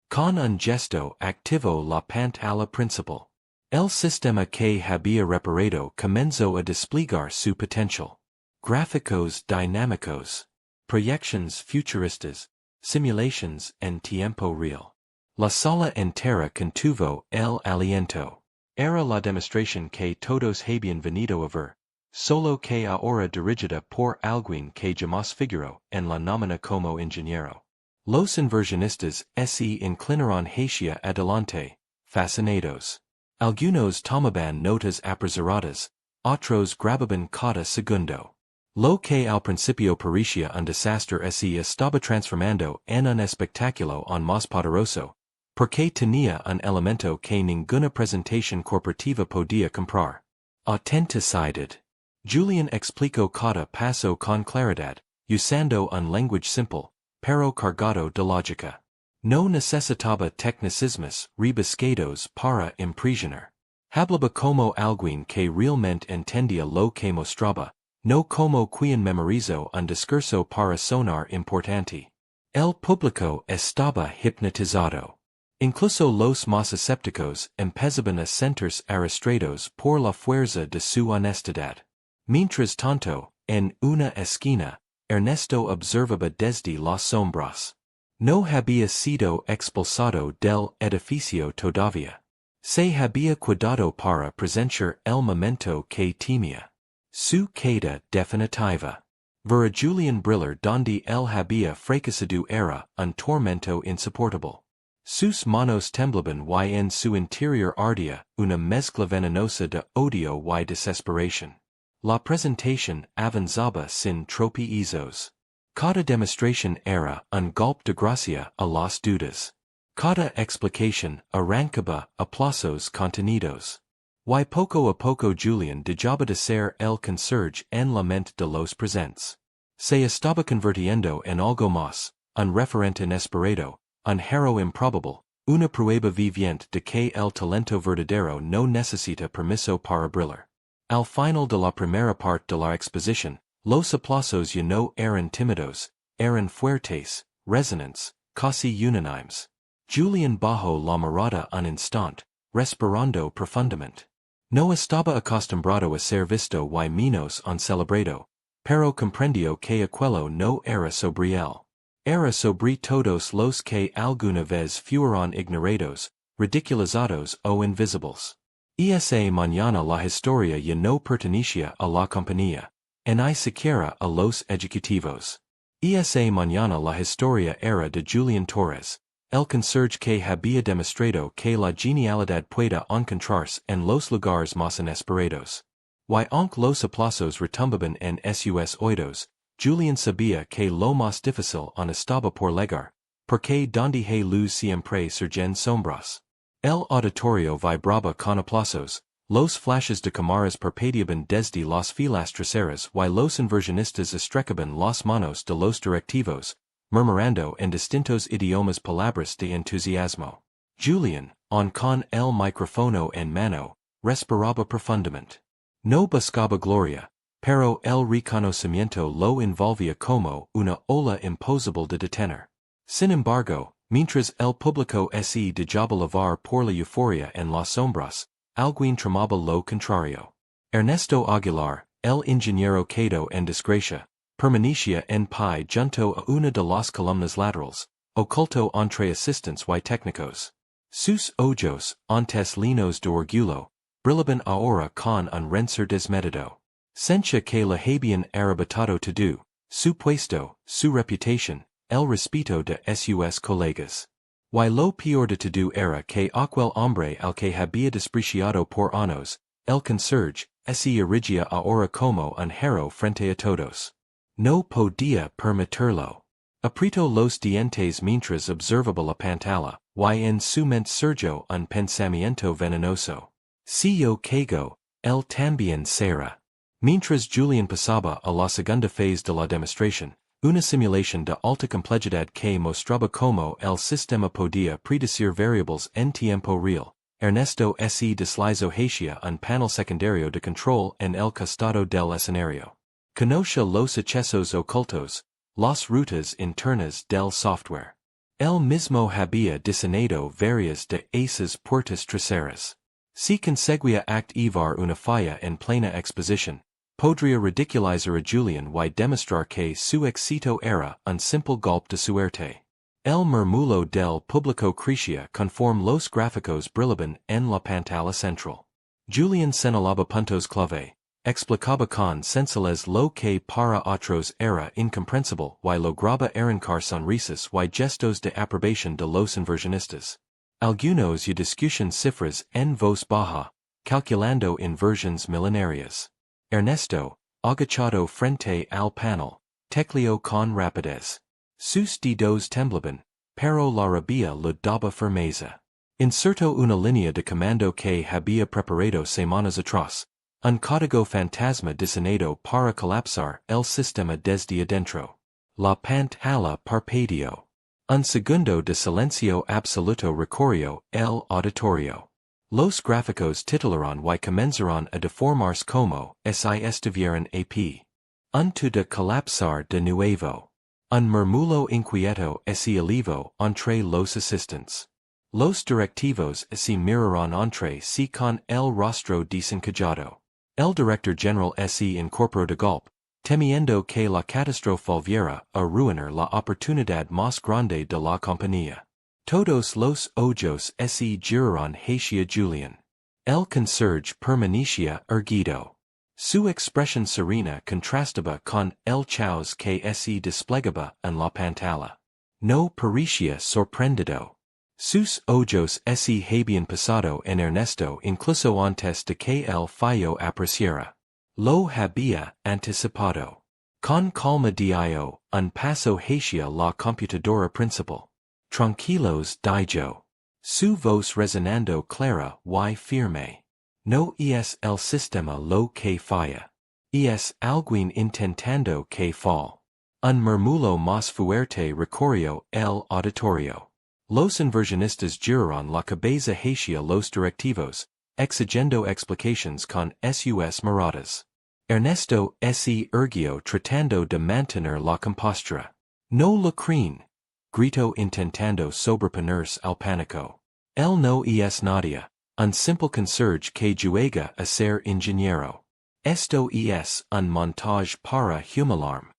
Con un gesto activó la pantalla principal. El sistema que había reparado comenzó a desplegar su potencial. Gráficos dinámicos. Proyecciones futuristas. Simulations en tiempo real. La sala entera contuvo el aliento. Era la demostración que todos habían venido a ver, solo que ahora dirigida por alguien que jamás figuró en la nómina como ingeniero. Los inversionistas se inclinaron hacia adelante, fascinados. Algunos tomaban notas apresuradas, otros grababan cada segundo. Lo que al principio parecía un desastre se estaba transformando en un espectáculo aún más poderoso, porque tenía un elemento que ninguna presentación corporativa podía comprar. Autenticidad. Julián explicó cada paso con claridad, usando un lenguaje simple, pero cargado de lógica. No necesitaba tecnicismos rebuscados para impresionar. Hablaba como alguien que realmente entendía lo que mostraba, no como quien memorizó un discurso para sonar importante. El público estaba hipnotizado. Incluso los más escépticos empezaban a sentirse arrastrados por la fuerza de su honestidad. Mientras tanto, en una esquina, Ernesto observaba desde las sombras. No había sido expulsado del edificio todavía. Se había cuidado para presenciar el momento que temía. Su queda definitiva. Ver a Julián brillar donde él había fracasado era un tormento insoportable. Sus manos temblaban y en su interior ardía una mezcla venenosa de odio y desesperación. La presentación avanzaba sin tropiezos. Cada demostración era un golpe de gracia a las dudas. Cada explicación arrancaba aplausos contenidos. Y poco a poco Julián dejaba de ser el conserje en la mente de los presentes. Se estaba convirtiendo en algo más, un referente inesperado, un héroe improbable, una prueba viviente de que el talento verdadero no necesita permiso para brillar. Al final de la primera parte de la exposición, los aplausos ya no eran tímidos, eran fuertes, resonantes, casi unánimes. Julián bajó la mirada un instante, respirando profundamente. No estaba acostumbrado a ser visto y menos un celebrado, pero comprendió que aquello no era sobre él. Era sobre todos los que alguna vez fueron ignorados, ridiculizados o invisibles. Esa mañana la historia ya no pertenecía a la compañía, ni siquiera a los ejecutivos. Esa mañana la historia era de Julián Torres, el conserje que había demostrado que la genialidad puede encontrarse en los lugares más inesperados. Y aunque los aplausos retumbaban en sus oídos, Julián sabía que lo más difícil aún estaba por llegar, porque donde hay luz siempre surgen sombras. El auditorio vibraba con aplausos, los flashes de cámaras parpadeaban desde las filas traseras y los inversionistas estrechaban las manos de los directivos, murmurando en distintos idiomas palabras de entusiasmo. Julián, aun con el micrófono en mano, respiraba profundamente. No buscaba gloria, pero el reconocimiento lo envolvía como una ola imposible de detener. Sin embargo, mientras el público se dejaba llevar por la euforia en las sombras, alguien tramaba lo contrario. Ernesto Aguilar, el ingeniero quedó en desgracia, permanecía en pie junto a una de las columnas laterales, oculto entre asistentes y técnicos. Sus ojos, antes llenos de orgullo, brillaban ahora con un rencor desmedido. Sentía que le habían arrebatado todo, su puesto, su reputación, el respeto de sus colegas. Y lo peor de todo era que aquel hombre al que había despreciado por años, el conserje, se erigía ahora como un héroe frente a todos. No podía permitirlo. Apretó los dientes mientras observaba la pantalla, y en su mente surgió un pensamiento venenoso. Si yo caigo, él también será. Mientras Julián pasaba a la segunda fase de la demostración, Una simulación de alta complejidad que mostraba cómo el sistema podía predecir variables en tiempo real. Ernesto se deslizó hacia un panel secundario de control en el costado del escenario. Conoce los accesos ocultos, las rutas internas del software. Él mismo había diseñado varias de esas puertas traseras. Si conseguía activar una falla en plena exposición, podría ridiculizar a Julian y demostrar que su éxito era un simple golpe de suerte. El murmullo del público crecía conforme los gráficos brillaban en la pantalla central. Julian señalaba puntos clave, explicaba con sencillez lo que para otros era incomprensible y lograba arrancar sonrisas y gestos de aprobación de los inversionistas. Algunos y discutían cifras en voz baja, calculando inversiones millonarias. Ernesto, agachado frente al panel, tecleó con rapidez. Sus dedos temblaban, pero la rabia le daba firmeza. Insertó una línea de comando que había preparado semanas atrás, un código fantasma diseñado para colapsar el sistema desde adentro. La pantalla parpadeó. Un segundo de silencio absoluto recorrió el auditorio. Los gráficos titularon y comenzaron a deformarse como si estuvieran a pie. Punto de colapsar de nuevo. Un murmullo inquieto se elevó entre los asistentes. Los directivos se miraron entre sí con el rostro desencajado. El director general se incorporó de golpe, temiendo que la catástrofe volviera a arruinar la oportunidad más grande de la compañía. Todos los ojos se giraron hacia Julian. El conserje permanecía erguido. Su expresión serena contrastaba con el caos que se desplegaba en la pantalla. No parecía sorprendido. Sus ojos se habían pasado en Ernesto incluso antes de que el fallo apareciera. Lo había anticipado. Con calma dio un paso hacia la computadora principal. Tranquilos dijo. Su voz resonando clara y firme. No es el sistema lo que falla. Es alguien intentando que fall. Un murmullo más fuerte recorrió el auditorio. Los inversionistas giraron la cabeza hacia los directivos, exigiendo explicaciones con sus miradas. Ernesto se erguió tratando de mantener la compostura. No lo creen, gritó intentando sobreponerse al pánico. Él no es nadie, un simple conserje que juega a ser ingeniero. Esto es un montaje para humilarme.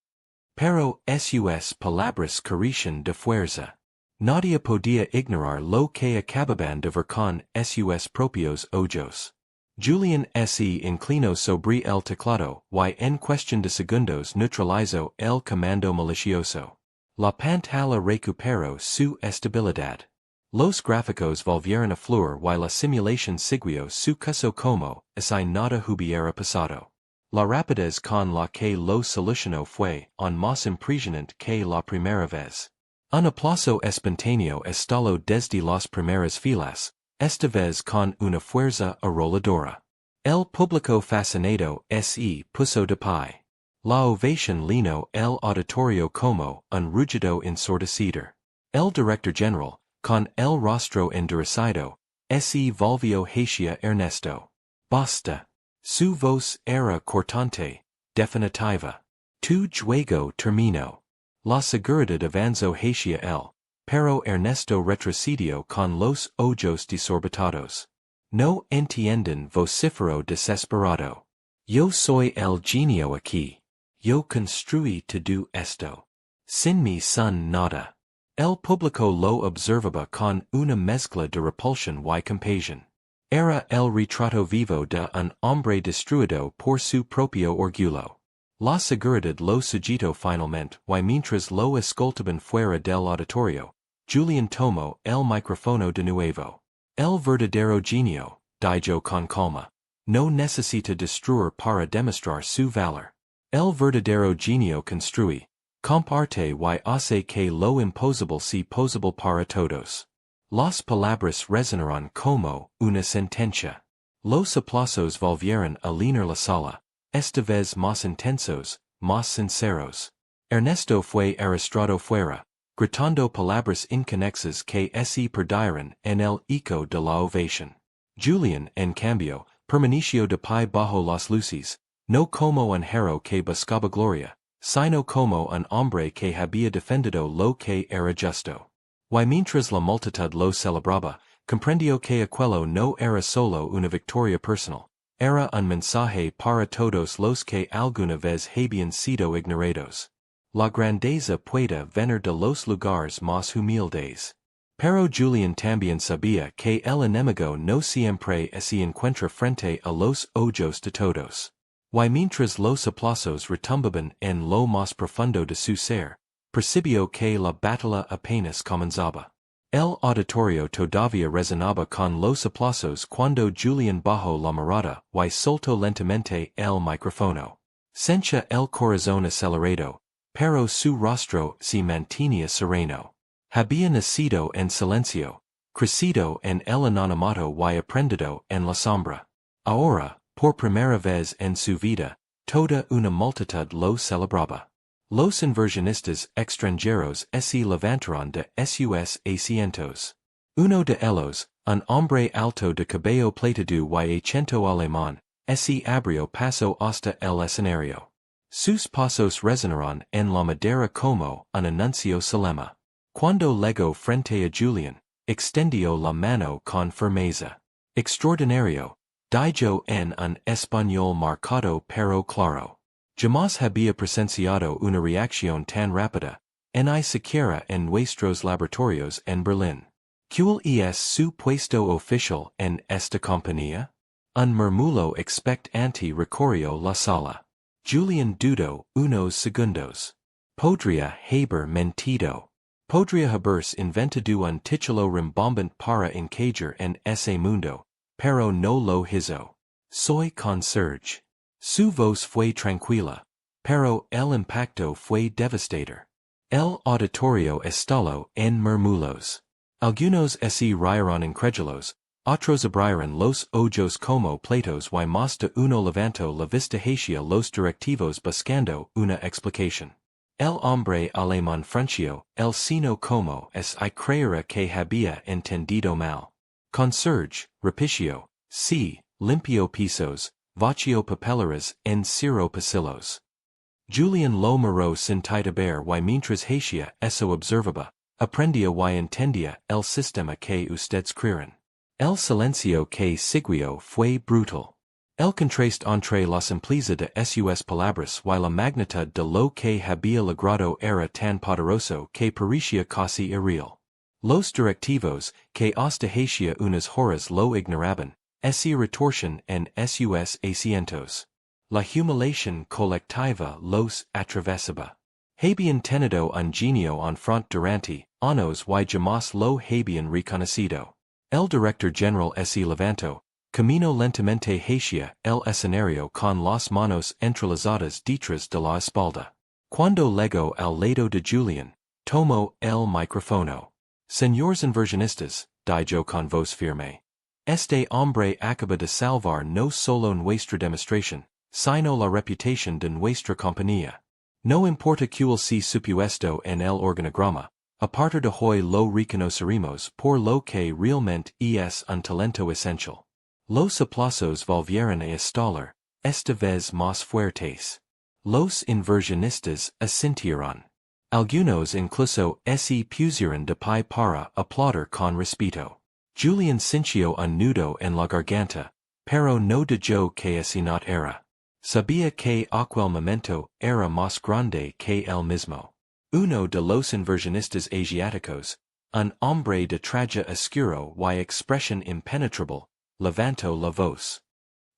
Pero sus palabras carecen de fuerza. Nadie podía ignorar lo que acababan de ver con sus propios ojos. Julian se inclinó sobre el teclado y en cuestión de segundos neutralizó el comando malicioso. La pantalla recuperó su estabilidad. Los gráficos volvieron a fluir y la simulación siguió su curso como si nada hubiera pasado. La rapidez con la que lo solucionó fue aún más impresionante que la primera vez. Un aplauso espontáneo estalló desde las primeras filas, esta vez con una fuerza arrolladora. El público fascinado se puso de pie. La ovación llenó el auditorio como un rugido ensordecido. El director general, con el rostro endurecida, se volvió hacia Ernesto. Basta. Su voz era cortante, definitiva. Tu juego terminó. La seguridad avanzó hacia él, pero Ernesto retrocedió con los ojos desorbitados. No entienden, vociferó desesperado. Yo soy el genio aquí. Yo construí todo esto. Sin mí son nada. El público lo observaba con una mezcla de repulsión y compasión. Era el retrato vivo de un hombre destruido por su propio orgullo. La seguridad lo sujetó finalmente y mientras lo escoltaban fuera del auditorio, Julian tomó el micrófono de nuevo. El verdadero genio, dijo con calma, no necesita destruir para demostrar su valor. El verdadero genio construye, comparte y hace que lo imposible sea posible para todos. Las palabras resonaron como una sentencia. Los aplausos volvieron a llenar la sala, esta vez más intensos, más sinceros. Ernesto fue arrastrado fuera, gritando palabras inconexas que se perdieron en el eco de la ovación. Julián, en cambio, permaneció de pie bajo las luces, no como un héroe que buscaba gloria, sino como un hombre que había defendido lo que era justo. Y mientras la multitud lo celebraba, comprendió que aquello no era solo una victoria personal, era un mensaje para todos los que alguna vez habían sido ignorados. La grandeza puede venir de los lugares más humildes. Pero Julián también sabía que el enemigo no siempre se encuentra frente a los ojos de todos. Y mientras los aplausos retumbaban en lo más profundo de su ser, percibió que la batalla apenas comenzaba. El auditorio todavía resonaba con los aplausos cuando Julián bajó la mirada y soltó lentamente el micrófono. Sentía el corazón acelerado, pero su rostro se mantenía sereno. Había nacido en silencio, crecido en el anonimato y aprendido en la sombra. Ahora, por primera vez en su vida, toda una multitud lo celebraba. Los inversionistas extranjeros se levantaron de sus asientos. Uno de ellos, un hombre alto de cabello plateado y acento alemán, se abrió paso hasta el escenario. Sus pasos resonaron en la madera como un anuncio solemne. Cuando llegó frente a Julián, extendió la mano con firmeza. Extraordinario, dijo en un español marcado pero claro. Jamás había presenciado una reacción tan rápida, ni siquiera en nuestros laboratorios en Berlín. ¿Cuál es su puesto oficial en esta compañía? Un murmullo expectante recorrió la sala. Julián dudó unos segundos. Podría haber mentido. Podría haberse inventado un título rimbombante para encajar en ese mundo, pero no lo hizo. Soy conserje. Su voz fue tranquila, pero el impacto fue devastador. El auditorio estalló en murmullos. Algunos se rieron incrédulos, otros abrieron los ojos como platos y más de uno levantó la vista hacia los directivos buscando una explicación. El hombre alemán frunció el ceño como si creyera que había entendido mal. Conserje, repitió, sí, limpió pisos, vació papeleras, encerró pasillos. Julián lo miró sin titubear y mientras hacía eso observaba, aprendía y entendía el sistema que ustedes creen. El silencio que siguió fue brutal. El contraste entre la simpleza de sus palabras y la magnitud de lo que había logrado era tan poderoso que parecía casi irreal. Los directivos, que hasta hacía unas horas lo ignoraban, se retorcían en sus asientos. La humillación colectiva los atravesaba. Habían tenido un genio en front durante años y jamás lo habían reconocido. El director general se levantó, caminó lentamente hacia el escenario con las manos entrelazadas detrás de la espalda. Cuando llegó al lado de Julián, tomó el micrófono. Señores inversionistas, dijo con voz firme. Este hombre acaba de salvar no solo nuestra demostración, sino la reputación de nuestra compañía. No importa cuál sea su puesto en el organigrama, a partir de hoy lo reconoceremos por lo que realmente es un talento esencial. Los aplausos volvieron a estallar, esta vez más fuertes. Los inversionistas asintieron. Algunos incluso se pusieron de pie para aplaudir con respeto. Julián sintió un nudo en la garganta, pero no dijo que así no era. Sabía que aquel momento era más grande que él mismo. Uno de los inversionistas asiáticos, un hombre de traje oscuro y expresión impenetrable, levantó la voz.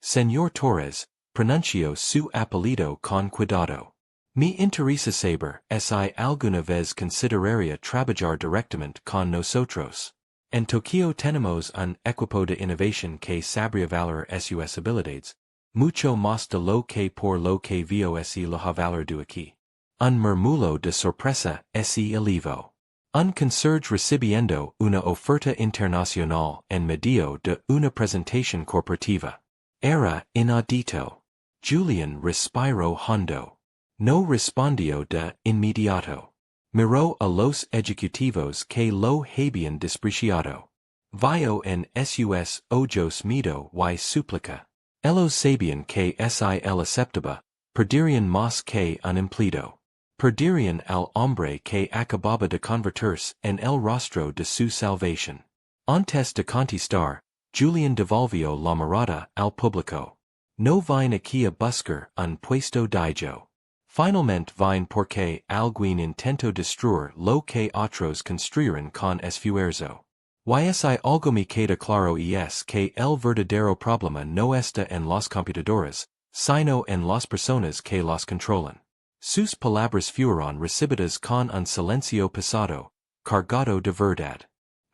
Señor Torres, pronunció su apellido con cuidado. Me interesa saber si alguna vez consideraría trabajar directamente con nosotros. En Tokio tenemos un equipo de innovación que sabría valorar sus habilidades, mucho más de lo que por lo que vio se lo ha valorado aquí. Un murmullo de sorpresa se elevó. Un conserje recibiendo una oferta internacional en medio de una presentación corporativa. Era inaudito. Julián respiró hondo. No respondió de inmediato. Miró a los ejecutivos que lo habían despreciado. Vio en sus ojos miedo y súplica. Ellos sabían que si él aceptaba, perderían más que un empleado. Perderían al hombre que acababa de convertirse en el rostro de su salvación. Antes de contestar, Julián devolvió la mirada al público. No vine aquí a buscar un puesto dijo. Finalmente vine porque alguien intentó destruir lo que otros construyeron con esfuerzo. Si algo me queda claro es que el verdadero problema no está en las computadoras, sino en las personas que las controlan. Sus palabras fueron recibidas con un silencio pesado, cargado de verdad.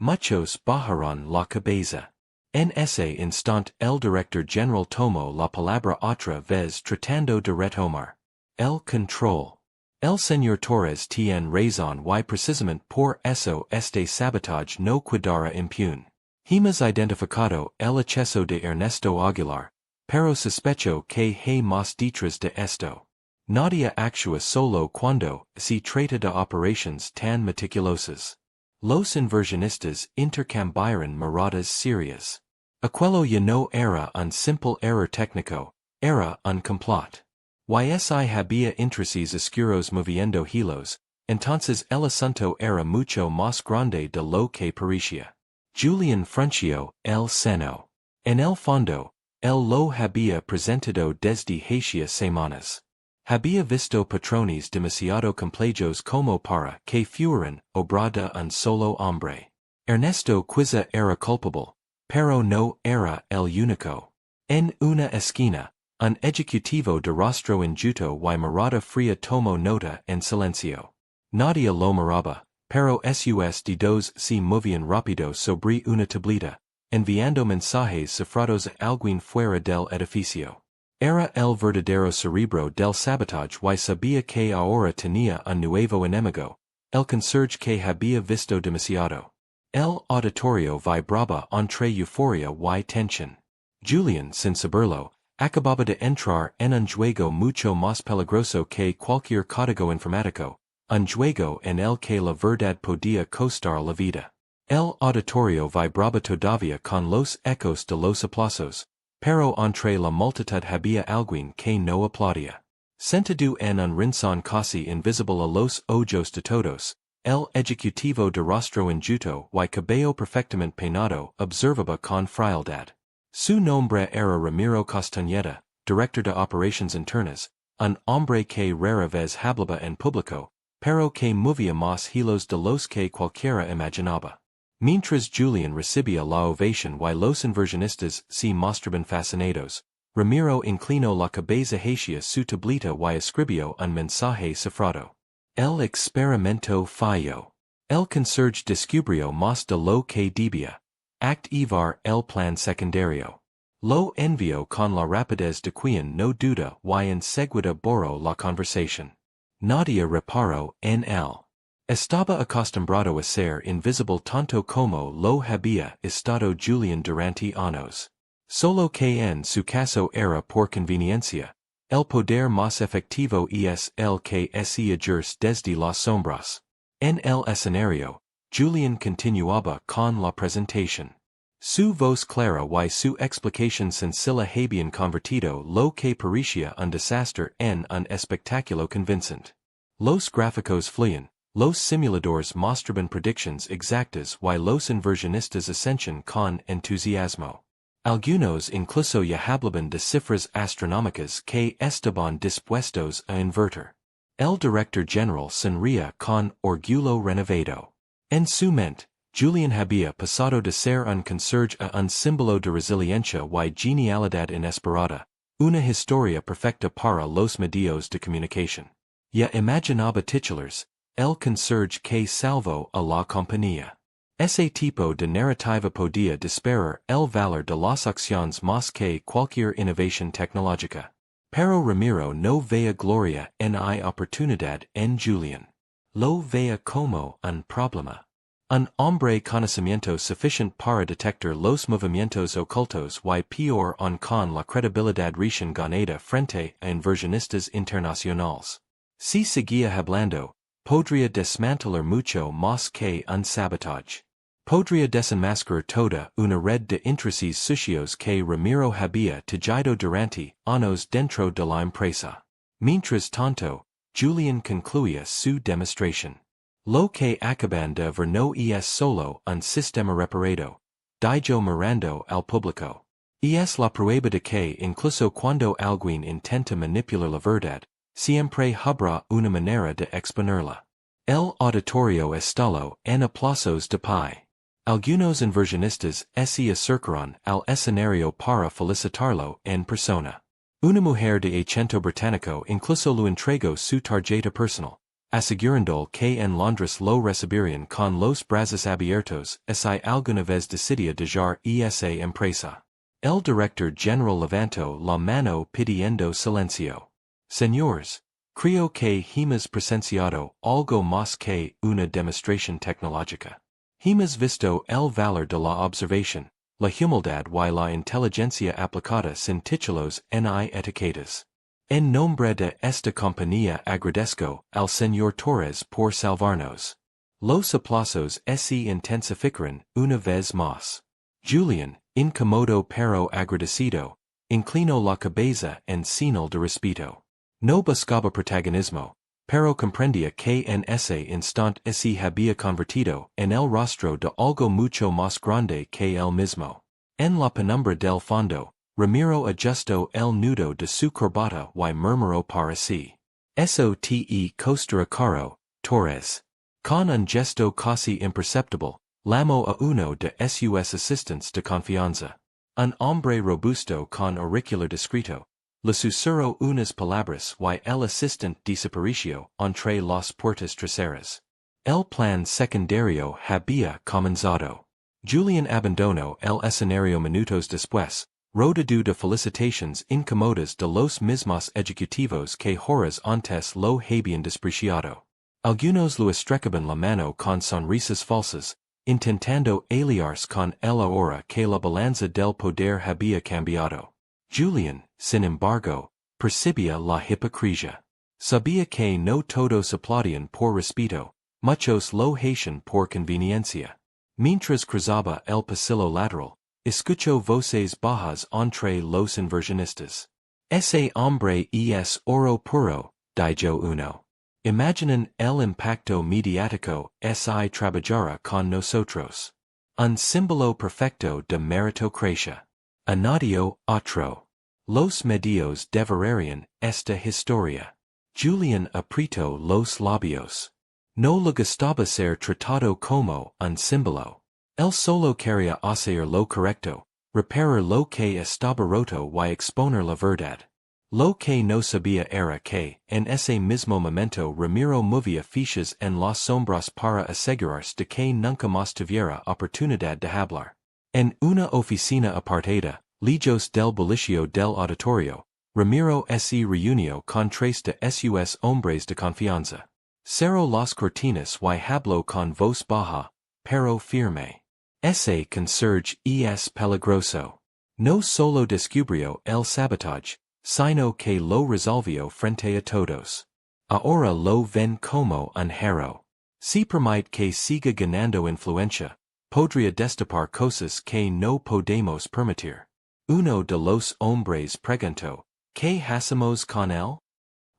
Muchos bajaron la cabeza. En ese instante el director general tomó la palabra otra vez tratando de retomar el control. El señor Torres tiene razón y precisamente por eso este sabotaje no quedará impune. Hemos identificado el exceso de Ernesto Aguilar, pero sospecho que hay más detrás de esto. Nadie actúa solo cuando se trata de operaciones tan meticulosas. Los inversionistas intercambiaron miradas serias. Aquello ya no era un simple error técnico, era un complot. Si había intereses oscuros moviendo hilos, entonces el asunto era mucho más grande de lo que parecía. Julián frunció el ceño. En el fondo, él lo había presentado desde hacía semanas. Había visto patrones demasiado complejos como para que fueran obra de un solo hombre. Ernesto quizá era culpable, pero no era el único. En una esquina, un ejecutivo de rostro enjuto y mirada fría tomó nota en silencio. Nadie lo miraba, pero sus dedos se movían rápido sobre una tablita, enviando mensajes cifrados a alguien fuera del edificio. Era el verdadero cerebro del sabotaje y sabía que ahora tenía un nuevo enemigo, el conserje que había visto demasiado. El auditorio vibraba entre euforia y tensión. Julián, sin saberlo, acababa de entrar en un juego mucho más peligroso que cualquier código informático, un juego en el que la verdad podía costar la vida. El auditorio vibraba todavía con los ecos de los aplausos, pero entre la multitud había alguien que no aplaudía. Sentado en un rincón casi invisible a los ojos de todos, el ejecutivo de rostro enjuto y cabello perfectamente peinado observaba con frialdad. Su nombre era Ramiro Castañeda, director de operaciones internas, un hombre que rara vez hablaba en público, pero que movía más hilos de los que cualquiera imaginaba. Mientras Julián recibía la ovación y los inversionistas se mostraban fascinados, Ramiro inclinó la cabeza hacia su tablita y escribió un mensaje cifrado. El experimento falló. El conserje descubrió más de lo que debía. Activar el plan secundario. Lo envió con la rapidez de quien no duda y enseguida borró la conversación. Nadie reparó en él. Estaba acostumbrado a ser invisible tanto como lo había estado Julián durante años. Solo que en su caso era por conveniencia. El poder más efectivo es el que se ejerce desde las sombras. En el escenario, Julián continuaba con la presentación. Su voz clara y su explicación sencilla habían convertido lo que parecía un desastre en un espectáculo convincente. Los gráficos fluían, los simuladores mostraban predicciones exactas y los inversionistas ascension con entusiasmo. Algunos incluso ya hablaban de cifras astronómicas que estaban dispuestos a invertir. El director general sonría con orgullo renovado. En su mente, Julián había pasado de ser un conserje a un símbolo de resiliencia y genialidad inesperada, una historia perfecta para los medios de comunicación. Ya imaginaba titulares, el conserje que salvó a la compañía. Ese tipo de narrativa podía disparar el valor de las acciones más que cualquier innovación tecnológica. Pero Ramiro no veía gloria en la oportunidad en Julián. Lo veía como un problema. Un hombre conocimiento suficiente para detectar los movimientos ocultos y peor aún con la credibilidad recién ganada frente a inversionistas internacionales. Si seguía hablando, podría desmantelar mucho más que un sabotaje. Podría desenmascarar toda una red de intereses sucios que Ramiro había tejido durante años dentro de la empresa. Mientras tanto, Julian concluía su demostración. Lo que acaban de ver no es solo un sistema reparado, dijo mirando al público. Es la prueba de que incluso cuando alguien intenta manipular la verdad, siempre habrá una manera de exponerla. El auditorio estalló en aplausos de pie. Algunos inversionistas se acercaron al escenario para felicitarlo en persona. Una mujer de acento británico incluso le entregó su tarjeta personal, asegurando que en Londres lo recibirían con los brazos abiertos si alguna vez decidía dejar esa empresa. El director general levantó la mano pidiendo silencio. Señores, creo que hemos presenciado algo más que una demostración tecnológica. Hemos visto el valor de la observación, la humildad y la inteligencia aplicada sin títulos ni etiquetas. En nombre de esta compañía agradezco al señor Torres por salvarnos. Los aplausos se intensificaron una vez más. Julian, incómodo pero agradecido, inclinó la cabeza en señal de respeto. No buscaba protagonismo, pero comprendía que en ese instante se había convertido en el rostro de algo mucho más grande que él mismo. En la penumbra del fondo, Ramiro ajustó el nudo de su corbata y murmuró para sí. Eso te costará caro, Torres. Con un gesto casi imperceptible, llamó a uno de sus asistentes de confianza. Un hombre robusto con auricular discreto. Le susurró unas palabras y el asistente desapareció entre las puertas traseras. El plan secundario había comenzado. Julian abandonó el escenario minutos después, rodeado de felicitaciones incómodas de los mismos ejecutivos que horas antes lo habían despreciado. Algunos lo estrechaban la mano con sonrisas falsas, intentando aliarse con él ahora que la balanza del poder había cambiado. Julian, sin embargo, percibía la hipocresía. Sabía que no todos aplaudían por respeto, muchos lo hacían por conveniencia. Mientras cruzaba el pasillo lateral, escuchó voces bajas entre los inversionistas. Ese hombre es oro puro, dijo uno. Imaginan el impacto mediático si trabajara con nosotros. Un símbolo perfecto de meritocracia. Añadió otro. Los medios deberían esta historia. Julian apretó los labios. No le gustaba ser tratado como un símbolo. Él solo quería hacer lo correcto, reparar lo que estaba roto y exponer la verdad. Lo que no sabía era que, en ese mismo momento Ramiro movía fichas en las sombras para asegurarse de que nunca más tuviera oportunidad de hablar. En una oficina apartada, lejos del bullicio del auditorio, Ramiro se reunió con tres de sus hombres de confianza. Cerró las cortinas y habló con voz baja, pero firme. Ese conserje es peligroso. No solo descubrió el sabotaje, sino que lo resolvió frente a todos. Ahora lo ven como un héroe. Si permite que siga ganando influencia, podría destapar cosas que no podemos permitir. Uno de los hombres preguntó, ¿qué hacemos con él?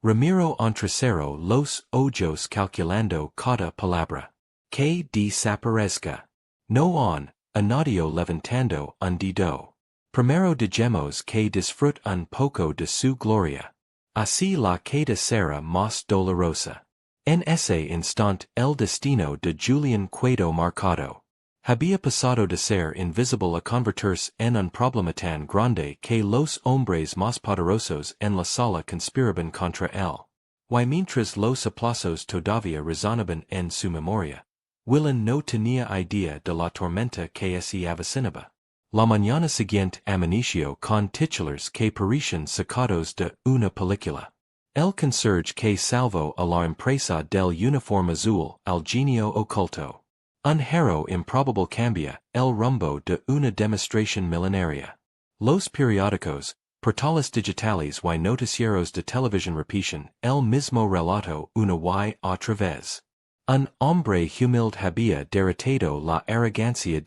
Ramiro entrecerró los ojos calculando cada palabra. Que desaparezca. No añadió levantando un dedo. Primero digamos que disfrute un poco de su gloria. Así la queda será más dolorosa. En ese instante el destino de Julian quedó marcado. Había pasado de ser invisible a convertirse en un problema tan grande que los hombres más poderosos en la sala conspiraban contra él. Y mientras los aplausos todavía resonaban en su memoria, Willan no tenía idea de la tormenta que se avecinaba. La mañana siguiente amaneció con titulares que parecían sacados de una película. El conserje que salvó a la empresa del uniforme azul al genio oculto. Un héroe improbable cambia el rumbo de una demostración milenaria. Los periódicos, portales digitales y noticieros de televisión repiten el mismo relato una y otra vez. Un hombre humilde había derrotado la arrogancia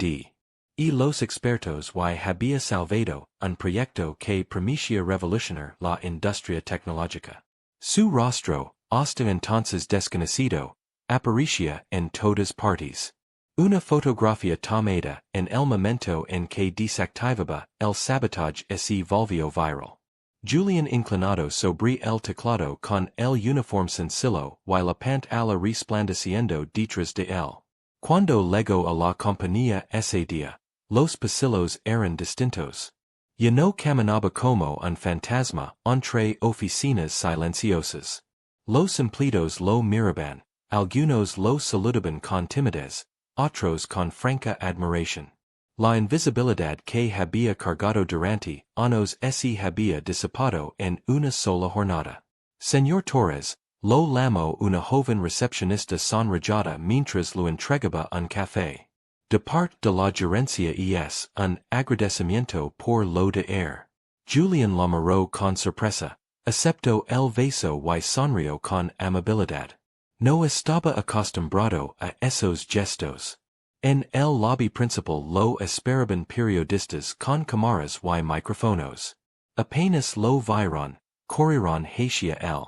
y los expertos y había salvado un proyecto que prometía revolucionar la industria tecnológica. Su rostro, hasta entonces desconocido, aparecía en todas partes. Una fotografía tomada en el momento en que desactivaba el sabotage se volvió viral. Julian inclinado sobre el teclado con el uniforme sencillo y la pantalla resplandeciendo detrás de él. Cuando llegó a la compañía ese día, los pasillos eran distintos. Ya no caminaba como un fantasma entre oficinas silenciosas. Los empleados lo miraban, algunos lo saludaban con timidez, otros con franca admiración. La invisibilidad que había cargado durante años se había disipado en una sola jornada. Señor Torres, lo llamó una joven recepcionista sonrojada mientras lo entregaba un café. De parte de la gerencia es un agradecimiento por lo de ayer. Julian lo miró con sorpresa, aceptó el beso y sonrió con amabilidad. No estaba acostumbrado a esos gestos. En el lobby principal lo esperaban periodistas con cámaras y micrófonos. Apenas lo vieron, corrieron hacia él.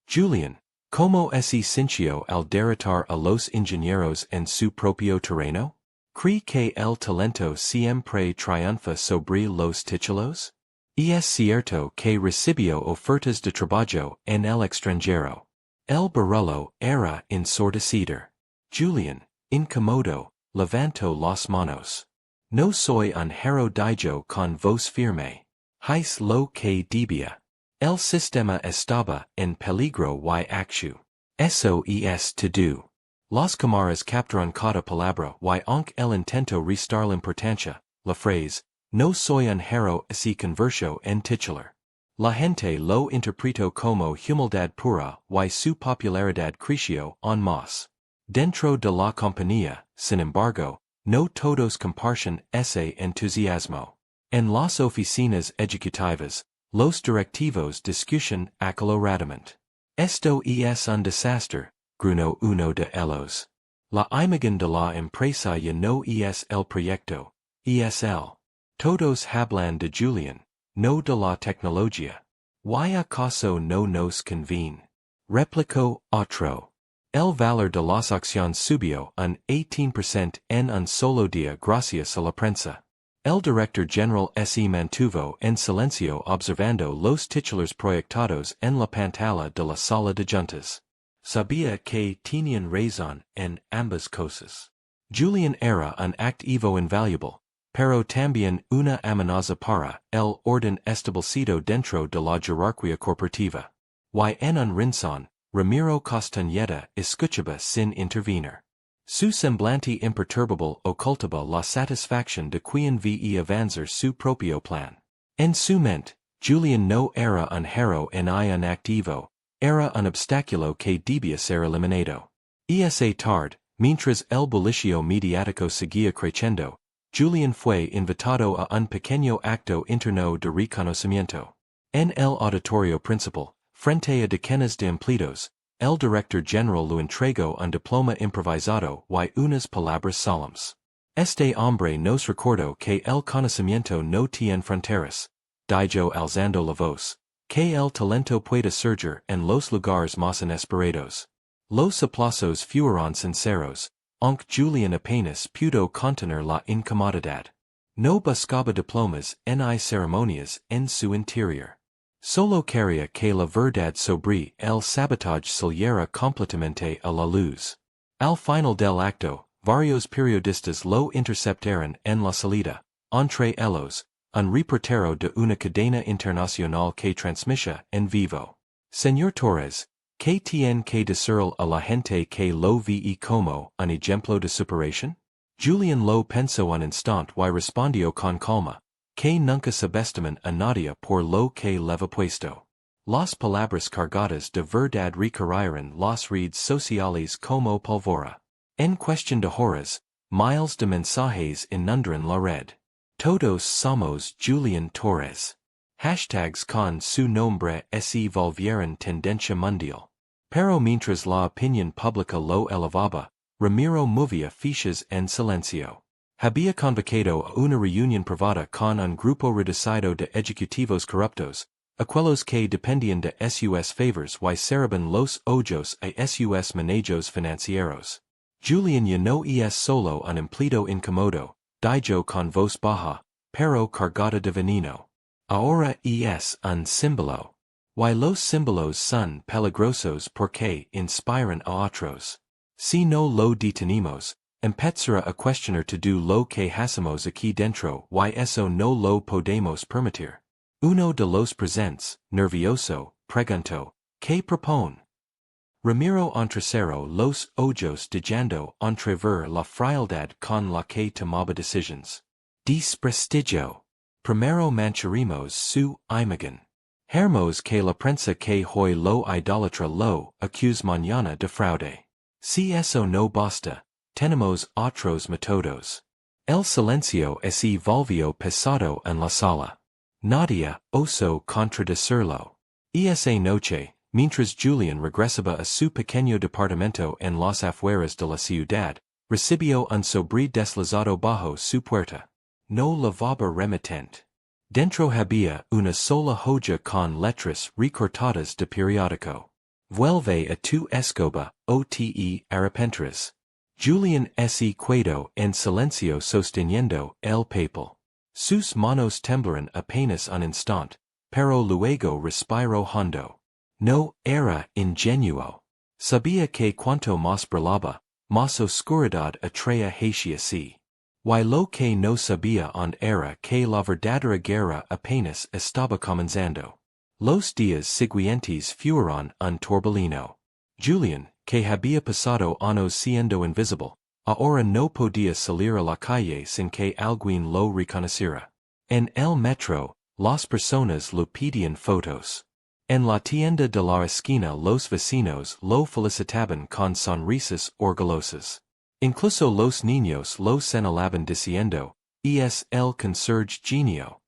Julian, ¿cómo se sintió al derrotar a los ingenieros en su propio terreno? ¿Cree que el talento siempre triunfa sobre los títulos? Es cierto que recibió ofertas de trabajo en el extranjero. El barullo era ensordecedor. Julian, incómodo, levantó las manos. No soy un hero dijo con voz firme. Hice lo que debía. El sistema estaba en peligro y actu. Eso es todo. Las cámaras captaron cada palabra y aunque el intento restar la importancia, la frase, no soy un hero se convirtió en titular. La gente lo interpretó como humildad pura y su popularidad creció aún más. Dentro de la compañía, sin embargo, no todos comparten ese entusiasmo. En las oficinas ejecutivas, los directivos discuten acaloradamente. Esto es un desastre, gruñó uno de ellos. La imagen de la empresa ya no es el proyecto, es él. Todos hablan de Julian, no de la tecnología. ¿Y acaso no nos conviene? Replicó otro. El valor de las acciones subió un 18% en un solo día gracias a la prensa. El director general se mantuvo en silencio observando los titulares proyectados en la pantalla de la sala de juntas. Sabía que tenían razón en ambas cosas. Julian era un activo invaluable, pero también una amenaza para el orden establecido dentro de la jerarquía corporativa. Y en un rincón, Ramiro Castañeda escuchaba sin intervenir. Su semblante imperturbable ocultaba la satisfacción de quien veía avanzar su propio plan. En su mente, Julian no era un hero ni un activo, era un obstáculo que debía ser eliminado. Esa tarde, mientras el bullicio mediático seguía creciendo, Julian fue invitado a un pequeño acto interno de reconocimiento. En el auditorio principal, frente a decenas de empleados, el director general le entregó un diploma improvisado y unas palabras solemnes. Este hombre nos recordó que el conocimiento no tiene fronteras, dijo alzando la voz, que el talento puede surgir en los lugares más inesperados. Los aplausos fueron sinceros, aunque Julian apenas pudo contener la incomodidad. No buscaba diplomas ni ceremonias en su interior. Solo quería que la verdad sobre el sabotage saliera completamente a la luz. Al final del acto, varios periodistas lo interceptaron en la salida, entre ellos, un reportero de una cadena internacional que transmitía en vivo. Señor Torres, ¿qué tiene que decirle a la gente que lo ve como un ejemplo de superación? Julian lo pensó un instante y respondió con calma, que nunca subestimen a nadie por lo que leva puesto. Las palabras cargadas de verdad recorrieron las redes sociales como pólvora. En cuestión de horas, miles de mensajes inundaron la red. Todos somos Julian Torres. Hashtags con su nombre se volvieron tendencia mundial. Pero mientras la opinión pública lo elevaba, Ramiro movía fichas en silencio. Había convocado a una reunión privada con un grupo reducido de ejecutivos corruptos, aquellos que dependían de sus favors y cerraban los ojos a sus manejos financieros. Julian ya no es solo un empleado incómodo, dijo con voz baja, pero cargada de veneno. Ahora es un símbolo. Y los símbolos son peligrosos porque inspiran a otros. Si no lo detenemos, empezará a cuestionar todo lo que hacemos aquí dentro y eso no lo podemos permitir. Uno de los presentes, nervioso, preguntó, ¿qué propone? Ramiro entrecerró los ojos dejando entrever la frialdad con la que tomaba decisiones. Desprestigio. Primero mancharemos su imagen. Hermos que la prensa que hoy lo idolatra lo accuse mañana de fraude. Si eso no basta, tenemos otros métodos. El silencio se volvió pesado en la sala. Nadie osó contradecirlo. Esa noche, mientras Julian regresaba a su pequeño departamento en las afueras de la ciudad, recibió un sobre deslizado bajo su puerta. No lavaba remitente. Dentro había una sola hoja con letras recortadas de periódico. Vuelve a tu escoba, o te arrepentirás. Julian se quedó en silencio sosteniendo el papel. Sus manos temblaron apenas un instante, pero luego respiró hondo. No era ingenuo. Sabía que cuanto más burlaba, más oscuridad atraía hacia sí. Y lo que no sabía aún era que la verdadera guerra apenas estaba comenzando. Los días siguientes fueron un torbellino. Julian, que había pasado años siendo invisible, ahora no podía salir a la calle sin que alguien lo reconociera. En el metro, las personas lo pedían fotos. En la tienda de la esquina los vecinos lo felicitaban con sonrisas orgullosas. Incluso los niños lo señalaban diciendo, es el conserje genio.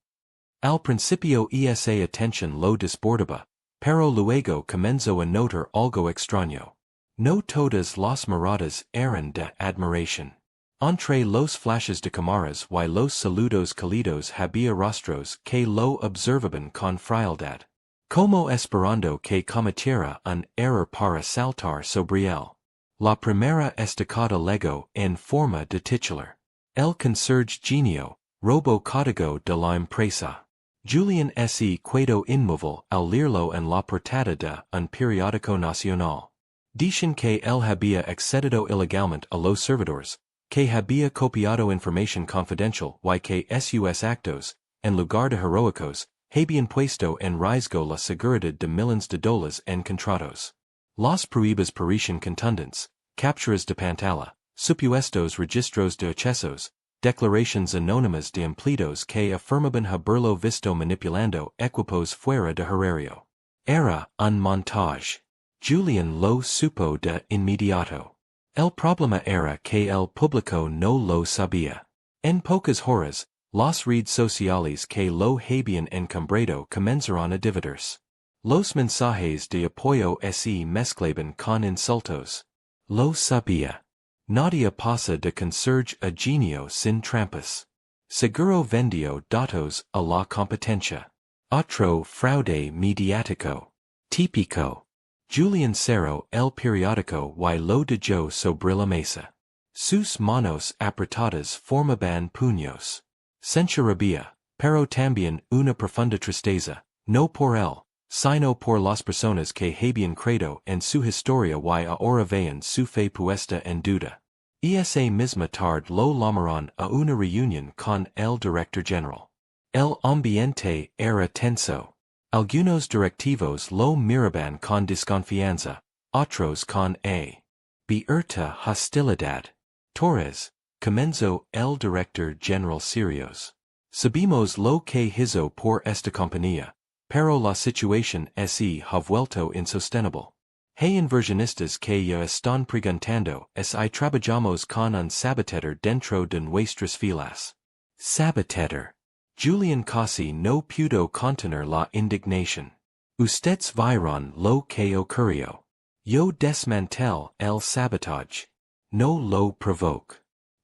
Al principio esa atención lo desbordaba, pero luego comenzó a notar algo extraño. No todas las miradas eran de admiración. Entre los flashes de cámaras y los saludos cálidos había rostros que lo observaban con frialdad, como esperando que cometiera un error para saltar sobre él. La primera estacada legó en forma de titular. El conserje genio, robo código de la empresa. Julian se quedó inmóvil al leerlo en la portada de un periódico nacional. Dicen que él había accedido ilegalmente a los servidores, que había copiado información confidencial y que sus actos, en lugar de heroicos, habían puesto en riesgo la seguridad de miles de dólares en contratos. Las pruebas parecían contundentes, capturas de pantalla, supuestos registros de hechos, declaraciones anónimas de empleados que afirmaban haberlo visto manipulando equipos fuera de horario. Era un montaje. Julian lo supo de inmediato. El problema era que el público no lo sabía. En pocas horas, las redes sociales que lo habían encumbrado comenzaron a dividirse. Los mensajes de apoyo se mezclaban con insultos. Lo sabía. Nadie pasa de conserje a genio sin trampas. Seguro vendió datos a la competencia. Otro fraude mediático. Típico. Julian cerró el periódico y lo dejó sobre la mesa. Sus manos apretadas formaban puños. Sentía rabia, pero también una profunda tristeza, no por él, sino por las personas que habían creído en su historia y ahora veían su fe puesta en duda. Esa misma tarde lo llamaron a una reunión con el director general. El ambiente era tenso. Algunos directivos lo miraban con desconfianza, otros con abierta hostilidad. Torres, comenzó el director general serios. Sabemos lo que hizo por esta compañía, pero la situación se ha vuelto insostenible. Hay inversionistas que ya están preguntando si trabajamos con un saboteur dentro de nuestras filas. Saboteur. Julian casi no pudo contener la indignación. Ustedes vieron lo que ocurrió. Yo desmantel el sabotage. No lo provoque.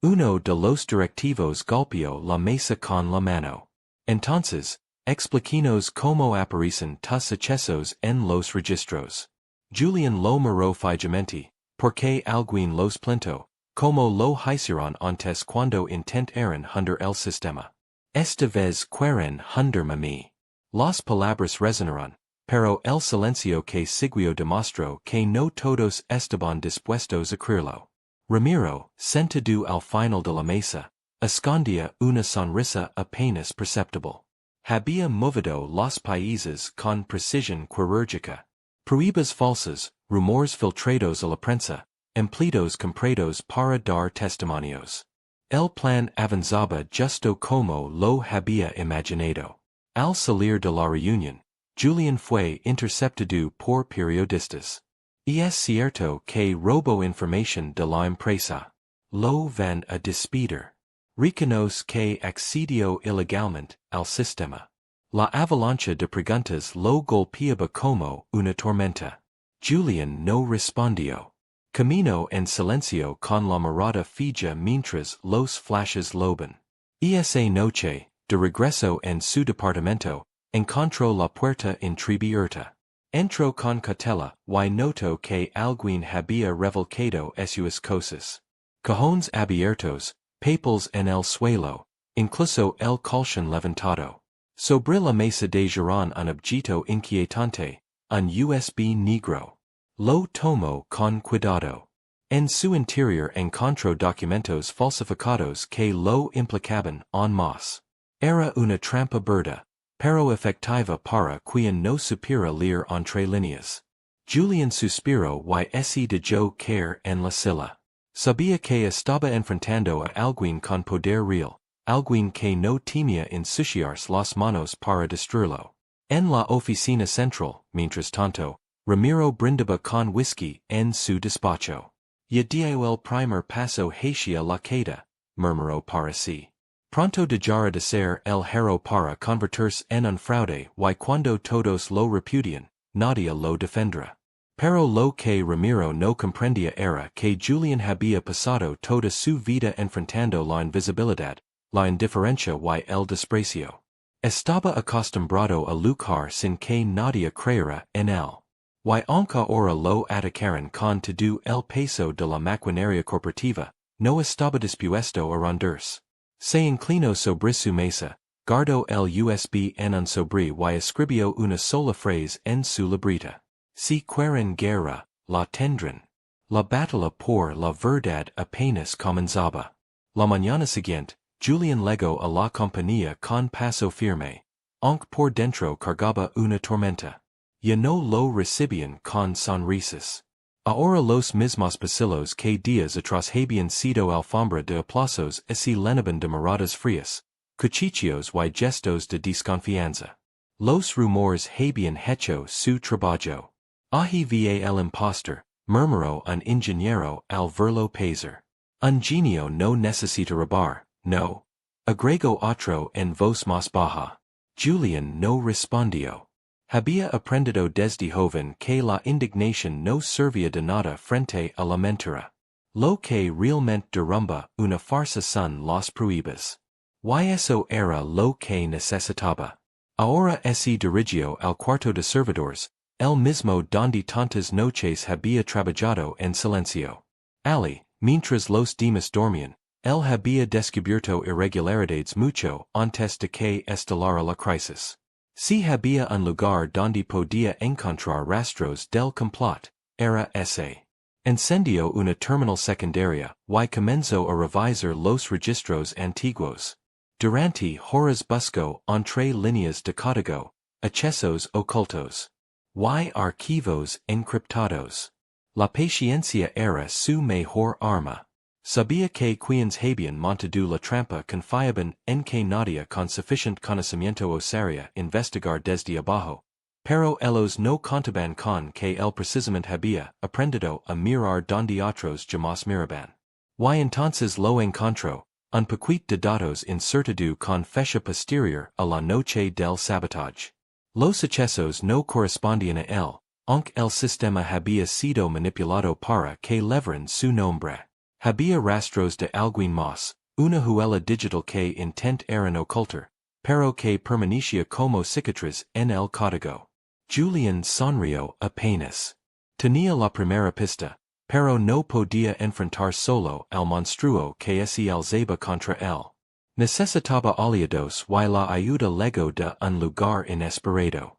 Uno de los directivos golpeó la mesa con la mano. Entonces, expliquinos cómo aparecen tus hechizos en los registros. Julian lo miró fijamente, porque alguien los plantó, como lo hicieron antes cuando intentaron hundir el sistema. Esta vez quieren hundirme a mí. Las palabras resonaron, pero el silencio que siguió demostró que no todos estaban dispuestos a creerlo. Ramiro, sentado al final de la mesa, escondía una sonrisa apenas perceptible. Había movido los países con precisión quirúrgica. Pruebas falsas, rumores filtrados a la prensa, empleados comprados para dar testimonios. El plan avanzaba justo como lo había imaginado. Al salir de la reunión, Julian fue interceptado por periodistas. Y es cierto que robó información de la empresa. Lo van a despedir. Reconoce que accedió ilegalmente al sistema. La avalancha de preguntas lo golpeaba como una tormenta. Julian no respondió. Caminó en silencio con la mirada fija mientras los flashes loban. Esa noche, de regreso en su departamento, encontró la puerta entreabierta. Entró con cautela y notó que alguien había revolcado sus cosas. Cajones abiertos, papeles en el suelo, incluso el colchón levantado. Sobre la mesa de Girón un objeto inquietante, un USB negro. Lo tomó con cuidado. En su interior encontró documentos falsificados que lo implicaban en masse. Era una trampa burda, pero efectiva para quien no supiera leer entre líneas. Julian suspiró y se dejó caer en la silla. Sabía que estaba enfrentando a alguien con poder real, alguien que no temía ensuciarse las manos para destruirlo. En la oficina central, mientras tanto, Ramiro brindaba con whisky en su despacho. Ya dio el primer paso hacia la queda, murmuró para sí. Pronto dejará de ser el héroe para convertirse en un fraude y cuando todos lo repudian, nadie lo defendrá. Pero lo que Ramiro no comprendía era que Julian había pasado toda su vida enfrentando la invisibilidad, la indiferencia y el desprecio. Estaba acostumbrado a luchar sin que nadie creyera en él. Y aunque ahora lo atacaran con todo el peso de la maquinaria corporativa, no estaba dispuesto a rendirse. Se inclinó sobre su mesa, guardó el USB en un sobre y escribió una sola frase en su libreta. Si quieren guerra, la tendrán. La batalla por la verdad apenas comenzaba. La mañana siguiente, Julian llegó a la compañía con paso firme, aunque por dentro cargaba una tormenta. Ya no lo recibían con sonrisas. Ahora los mismos pasillos que días atrás habían sido alfombra de aplausos se llenaban de miradas frías, cuchicheos y gestos de desconfianza. Los rumores habían hecho su trabajo. Ahí vi el impostor, murmuró un ingeniero al verlo pasar. Un genio no necesita robar, no. Agregó otro en voz más baja. Julian no respondió. Había aprendido desde joven que la indignación no servía de nada frente a la mentira. Lo que realmente derrumba una farsa son las pruebas. Y eso era lo que necesitaba. Ahora se dirigió al cuarto de servidores, el mismo donde tantas noches había trabajado en silencio. Ali, mientras los demás dormían, él había descubierto irregularidades mucho antes de que estallara la crisis. Si había un lugar donde podía encontrar rastros del complot, era ese. Encendió una terminal secundaria y comenzó a revisar los registros antiguos. Durante horas buscó entre líneas de código, hechizos ocultos y archivos encriptados. La paciencia era su mejor arma. Sabía que quienes habían montado la trampa confiaban en que nadie con suficiente conocimiento osaría investigar desde abajo, pero ellos no contaban con que él precisamente había aprendido a mirar donde otros jamás miraban. Y entonces lo encontró, un poquito de datos insertado con fecha posterior a la noche del sabotaje. Los hechos no correspondían a él, aunque el sistema había sido manipulado para que levaran su nombre. Había rastros de alguien más, una huella digital que intentaron ocultar, pero que permanecía como cicatriz en el código. Julián sonrió apenas. Tenía la primera pista, pero no podía enfrentar solo al monstruo que se alzaba contra él. Necesitaba aliados y la ayuda luego de un lugar inesperado.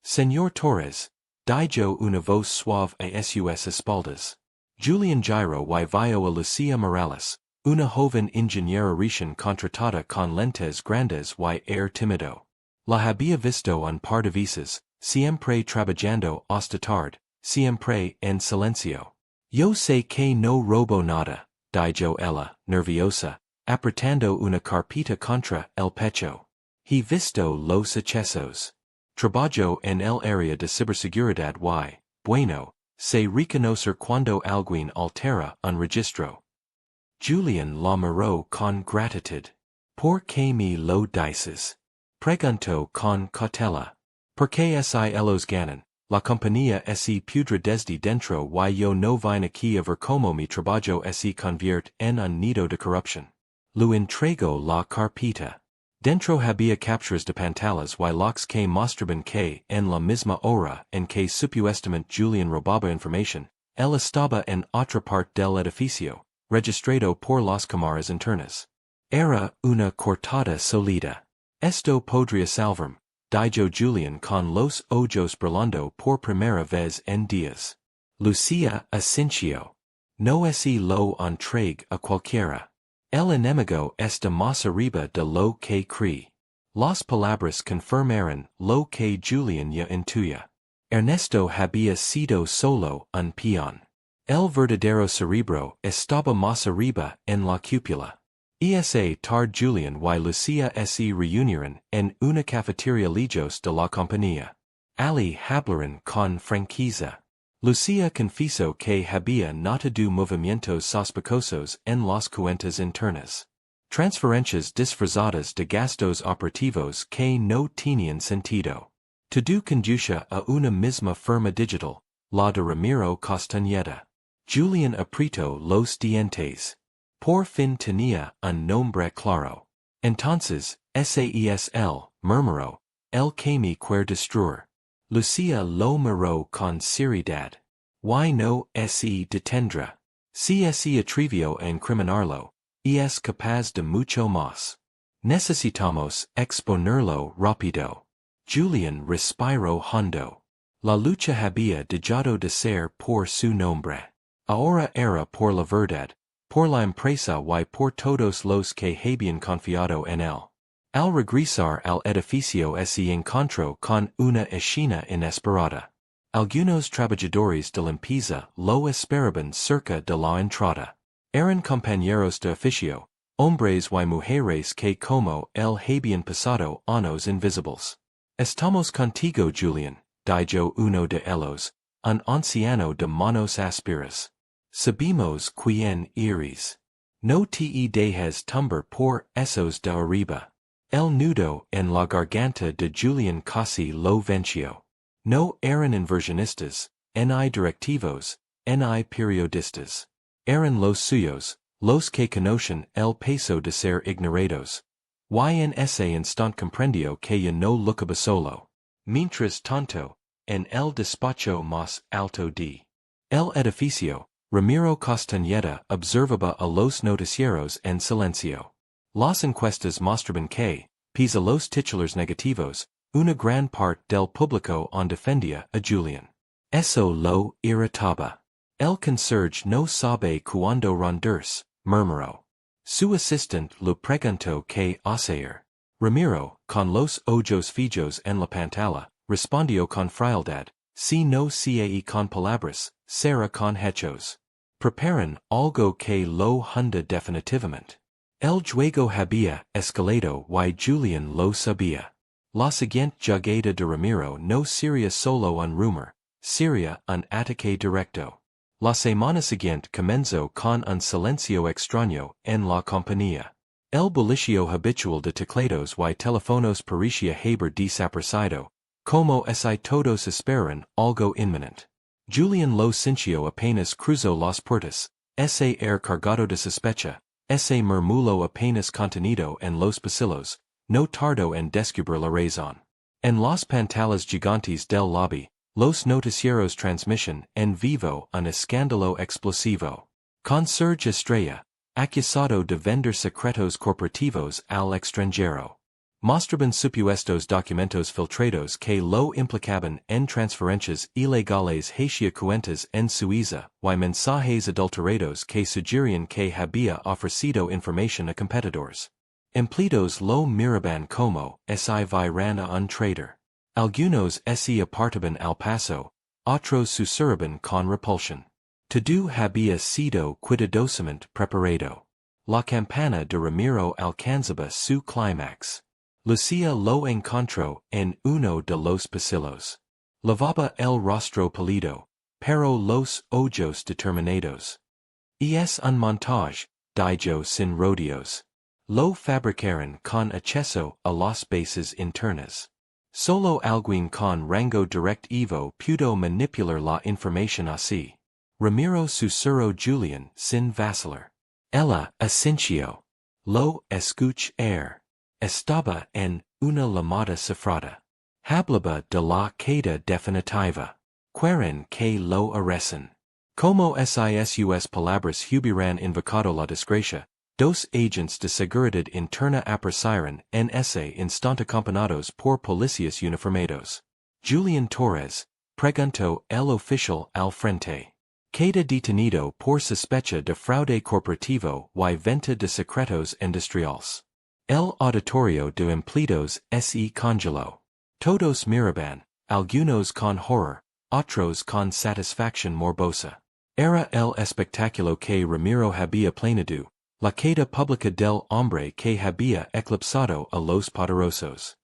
Señor Torres, dijo una voz suave a sus espaldas. Julián giró y vio a Lucía Morales, una joven ingeniera recién contratada con lentes grandes y air tímido. La había visto un par de veces, siempre trabajando hasta tarde, siempre en silencio. Yo sé que no robo nada, dijo ella, nerviosa, apretando una carpeta contra el pecho. He visto los hechos. Trabajo en el área de ciberseguridad y, bueno, sé reconocer cuando alguien altera un registro. Julián la miró con gratitud. ¿Por qué me lo dices? Preguntó con cautela. Porque si ellos ganan, la compañía se pudre desde dentro y yo no vine aquí a ver como mi trabajo se convierte en un nido de corrupción. Lo entregó la carpeta. Dentro había capturas de pantallas y locks que mostraban que en la misma hora en que supuestamente Julián robaba información, él estaba en otra parte del edificio, registrado por las cámaras internas. Era una cortada sólida. Esto podría salvarme, dijo Julián con los ojos brillando por primera vez en días. Lucía asintió. No es lo entregue a cualquiera. El enemigo está más arriba de lo que cree. Las palabras confirmaron lo que Julián ya intuía. Ernesto había sido solo un peón. El verdadero cerebro estaba más arriba en la cúpula. Esa tarde Julián y Lucía se reunieron en una cafetería lejos de la compañía. Ali hablaron con franqueza. Lucía confesó que había notado movimientos sospechosos en las cuentas internas. Transferencias disfrazadas de gastos operativos que no tenían sentido. Todo conducía a una misma firma digital, la de Ramiro Castañeda. Julián apretó los dientes. Por fin tenía un nombre claro. Entonces, SESL, murmuró, el que me quiere destruir. Lucía lo miró con seriedad. Why no se detendrá. Si se atrevió a incriminarlo, y es capaz de mucho más. Necesitamos exponerlo rápido. Julián respiró hondo. La lucha había dejado de ser por su nombre. Ahora era por la verdad, por la empresa y por todos los que habían confiado en él. Al regresar al edificio se encontró con una escena inesperada. Algunos trabajadores de limpieza lo esperaban cerca de la entrada. Eran compañeros de oficio, hombres y mujeres que como él habían pasado años invisibles. Estamos contigo, Julián, dijo uno de ellos, un anciano de manos ásperas. Sabemos quién eres. No te dejes tumbar por esos de arriba. El nudo en la garganta de Julián casi lo venció. No eran inversionistas, ni directivos, ni periodistas. Eran los suyos, los que conocen el peso de ser ignorados. Y en ese instante comprendió que ya no lucaba solo. Mientras tanto, en el despacho más alto de el edificio, Ramiro Castañeda observaba a los noticieros en silencio. Las encuestas mostraban que, pese a los titulares negativos, una gran parte del público en defendía a Julián. Eso lo irritaba. El conserje no sabe cuándo rendirse, murmuró. Su asistente le preguntó qué hacer. Ramiro, con los ojos fijos en la pantalla, respondió con frialdad, si no se con palabras, será con hechos. Preparan algo que lo hunda definitivamente. El juego había escalado y Julián lo sabía. La siguiente llegada de Ramiro no sería solo un rumor, sería un ataque directo. La semana siguiente comenzó con un silencio extraño en la compañía. El bullicio habitual de teclados y teléfonos parecía haber desaparecido, como si todos esperaran algo inminente. Julian lo sintió apenas cruzó las puertas, ese air cargado de sospecha, ese murmullo apenas contenido en los pasillos, no tardó en descubrir la razón. En las pantallas gigantes del lobby, los noticieros transmisión en vivo un escándalo explosivo. Conserje estrella, acusado de vender secretos corporativos al extranjero. Mostraban supuestos documentos filtrados que lo implicaban en transferencias ilegales hacia cuentas en Suiza y mensajes adulterados que sugerían que había ofrecido información a competidores. Empleados lo miraban como si vieran a un trader. Algunos se apartaban al paso, otros susurraban con repulsión. Todo había sido cuidadosamente preparado. La campana de Ramiro alcanzaba su clímax. Lucía lo encontró en uno de los pasillos. Lavaba el rostro pálido, pero los ojos determinados. Y es un montaje, dijo sin rodeos. Lo fabricaron con acceso a las bases internas. Solo alguien con rango directivo pudo manipular la información así. Ramiro susurró Julian sin vacilar. Ella asintió. Lo escuché. Estaba en una llamada cifrada. Hablaba de la queda definitiva. Quieren que lo arresten. Como sus palabras hubieran invocado la desgracia, dos agents de seguridad interna aparecieron en ese instante acompañados por policías uniformados. Julian Torres, preguntó el oficial al frente. Queda detenido por sospecha de fraude corporativo y venta de secretos industriales. El auditorio de empleados se congeló. Todos miraban, algunos con horror, otros con satisfacción morbosa. Era el espectáculo que Ramiro había planeado, la queda pública del hombre que había eclipsado a los poderosos.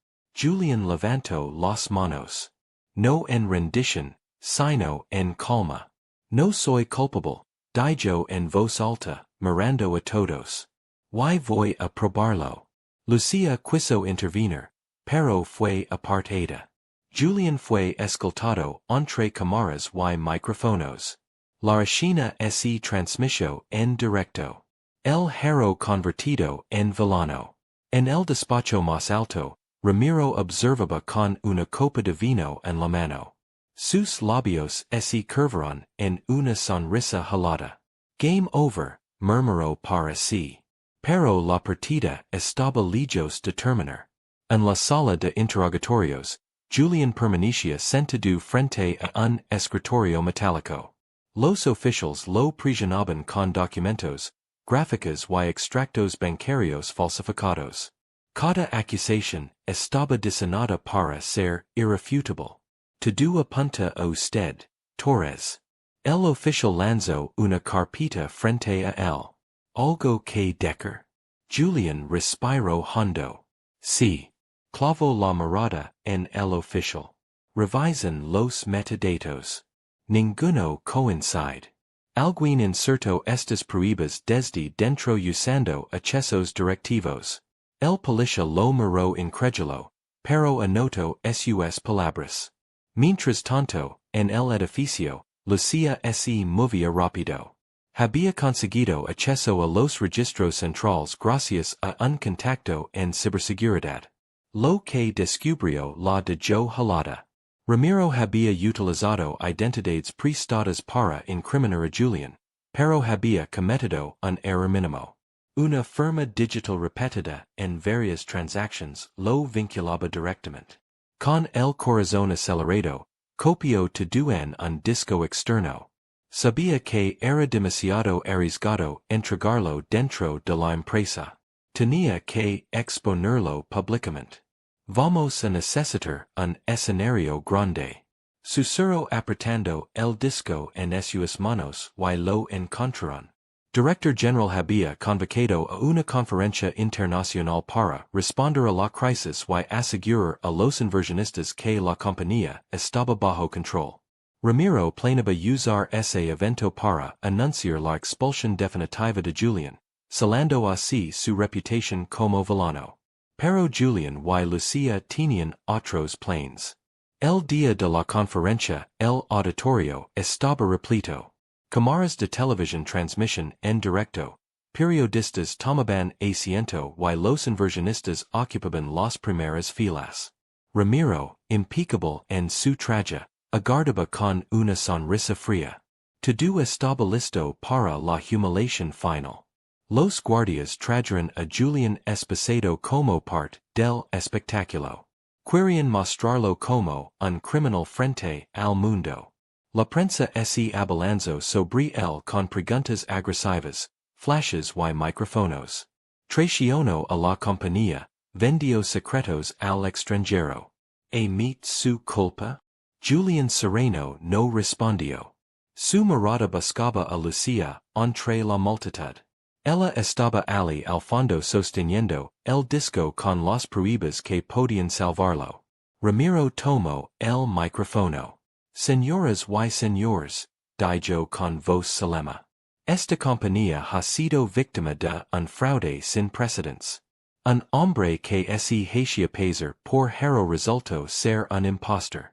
Julian levantó las manos. No en rendición, sino en calma. No soy culpable, dijo en voz alta, mirando a todos. Y voy a probarlo. Lucía quiso intervenir, pero fue apartada. Julian fue escoltado entre cámaras y micrófonos. La escena se transmitió en directo. El héroe convertido en villano. En el despacho más alto, Ramiro observaba con una copa de vino en la mano. Sus labios se curvaron en una sonrisa helada. Game over, murmuró para sí. Pero la partida estaba lejos de terminar. En la sala de interrogatorios, Julian permanecía sentado frente a un escritorio metálico. Los oficiales lo presionaban con documentos, gráficas y extractos bancarios falsificados. Cada acusación estaba diseñada para ser irrefutable. Todo apunta a usted, Torres. El oficial lanzó una carpeta frente a él. Algo que Decker. Julian respiró hondo. Sí. Clavó la mirada en el oficial. Revisan los metadatos. Ninguno coincide. Alguien insertó estas pruebas desde dentro usando accesos directivos. El policía lo miró incrédulo, pero anotó sus palabras. Mientras tanto, en el edificio, Lucía se movía rápido. Había conseguido acceso a los registros centrales gracias a un contacto en ciberseguridad. Lo que descubrió la dejó helada. Ramiro había utilizado identidades prestadas para incriminar a Julian, pero había cometido un error mínimo. Una firma digital repetida en varias transacciones lo vinculaba directamente. Con el corazón acelerado, copió todo en un disco externo. Sabía que era demasiado arriesgado entregarlo dentro de la empresa. Tenía que exponerlo públicamente. Vamos a necesitar un escenario grande. Susurró apretando el disco en sus manos y lo encontraron. Director General había convocado a una conferencia internacional para responder a la crisis y asegurar a los inversionistas que la compañía estaba bajo control. Ramiro planeaba usar ese evento para anunciar la expulsión definitiva de Julian, salando así su reputación como villano. Pero Julian y Lucia tenían otros planes. El día de la conferencia, el auditorio estaba repleto. Cámaras de televisión transmisión en directo. Periodistas tomaban asiento y los inversionistas ocupaban las primeras filas. Ramiro, impecable en su traje, aguardaba con una sonrisa fría. Todo estaba listo para la humillación final. Los guardias trajeron a Julian Esposito como parte del espectáculo. Querían mostrarlo como un criminal frente al mundo. La prensa se abalanzó sobre él con preguntas agresivas, flashes y micrófonos. Traicionó a la compañía, vendió secretos al extranjero. ¿Emite su culpa? Julian Sereno no respondió. Su mirada buscaba a Lucia, entre la multitud. Ella estaba allí al fondo sosteniendo el disco con las pruebas que podían salvarlo. Ramiro tomó el micrófono. Señoras y señores, dijo con voz solemne. Esta compañía ha sido víctima de un fraude sin precedentes. Un hombre que se hacía pasar por hero resultó ser un impostor.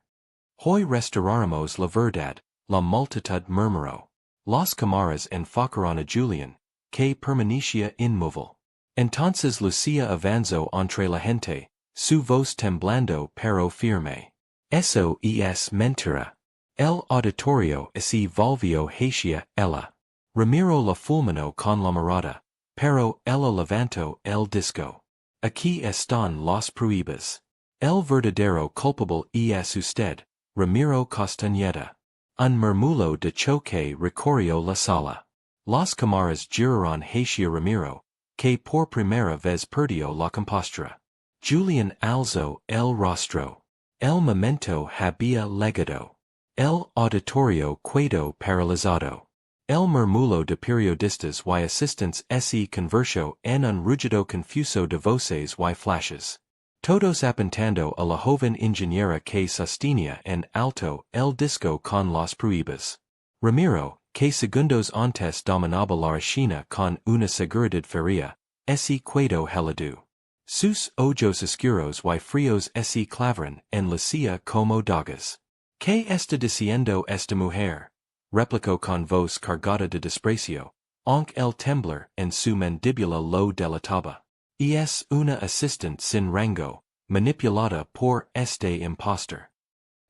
Hoy restauraremos la verdad, la multitud murmuró. Las cámaras enfocaron a Julian, que permanecía inmóvil. Entonces Lucia avanzó entre la gente, su voz temblando pero firme. Eso es mentira. El auditorio se volvió hacia ella. Ramiro la fulminó con la mirada, pero ella levantó el disco. Aquí están las pruebas. El verdadero culpable es usted, Ramiro Castañeda. Un murmullo de choque recorrió la sala. Las cámaras giraron hacia Ramiro, que por primera vez perdió la compostura. Julian alzó el rostro. El momento había llegado. El auditorio quedó paralizado. El murmullo de periodistas y asistentes se convirtió en un rugido confuso de voces y flashes. Todos apuntando a la joven ingeniera que sostenía en alto el disco con las pruebas. Ramiro, que segundos antes dominaba la escena con una seguridad fría, se quedó helado. Sus ojos oscuros y fríos se clavaron en Lucia como dagas. ¿Qué está diciendo esta mujer? Replicó con voz cargada de desprecio, aunque el temblor en su mandíbula lo delataba. Es una asistente sin rango, manipulada por este impostor.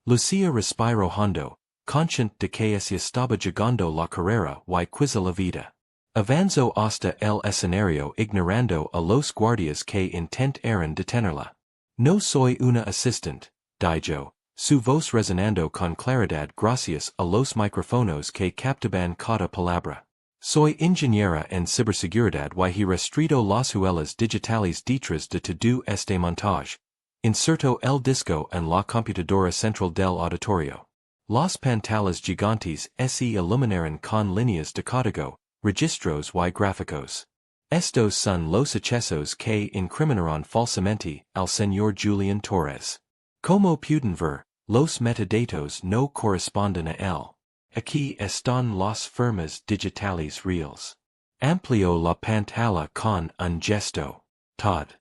Lucia respiró hondo, consciente de que se estaba jugando la carrera y quizá la vida. Avanzó hasta el escenario ignorando a los guardias que intentaron detenerla. No soy una asistente, dijo, su voz resonando con claridad gracias a los micrófonos que captaban cada palabra. Soy ingeniera en ciberseguridad y he restrido las huellas digitales detrás de todo este montaje. Inserto el disco en la computadora central del auditorio. Las pantallas gigantes se iluminaron con líneas de código, registros y gráficos. Estos son los hechos que incriminaron falsamente al señor Julian Torres. Como pueden ver, los metadatos no corresponden a él. Aquí están las firmas digitales reales. Amplió la pantalla con un gesto. Todd.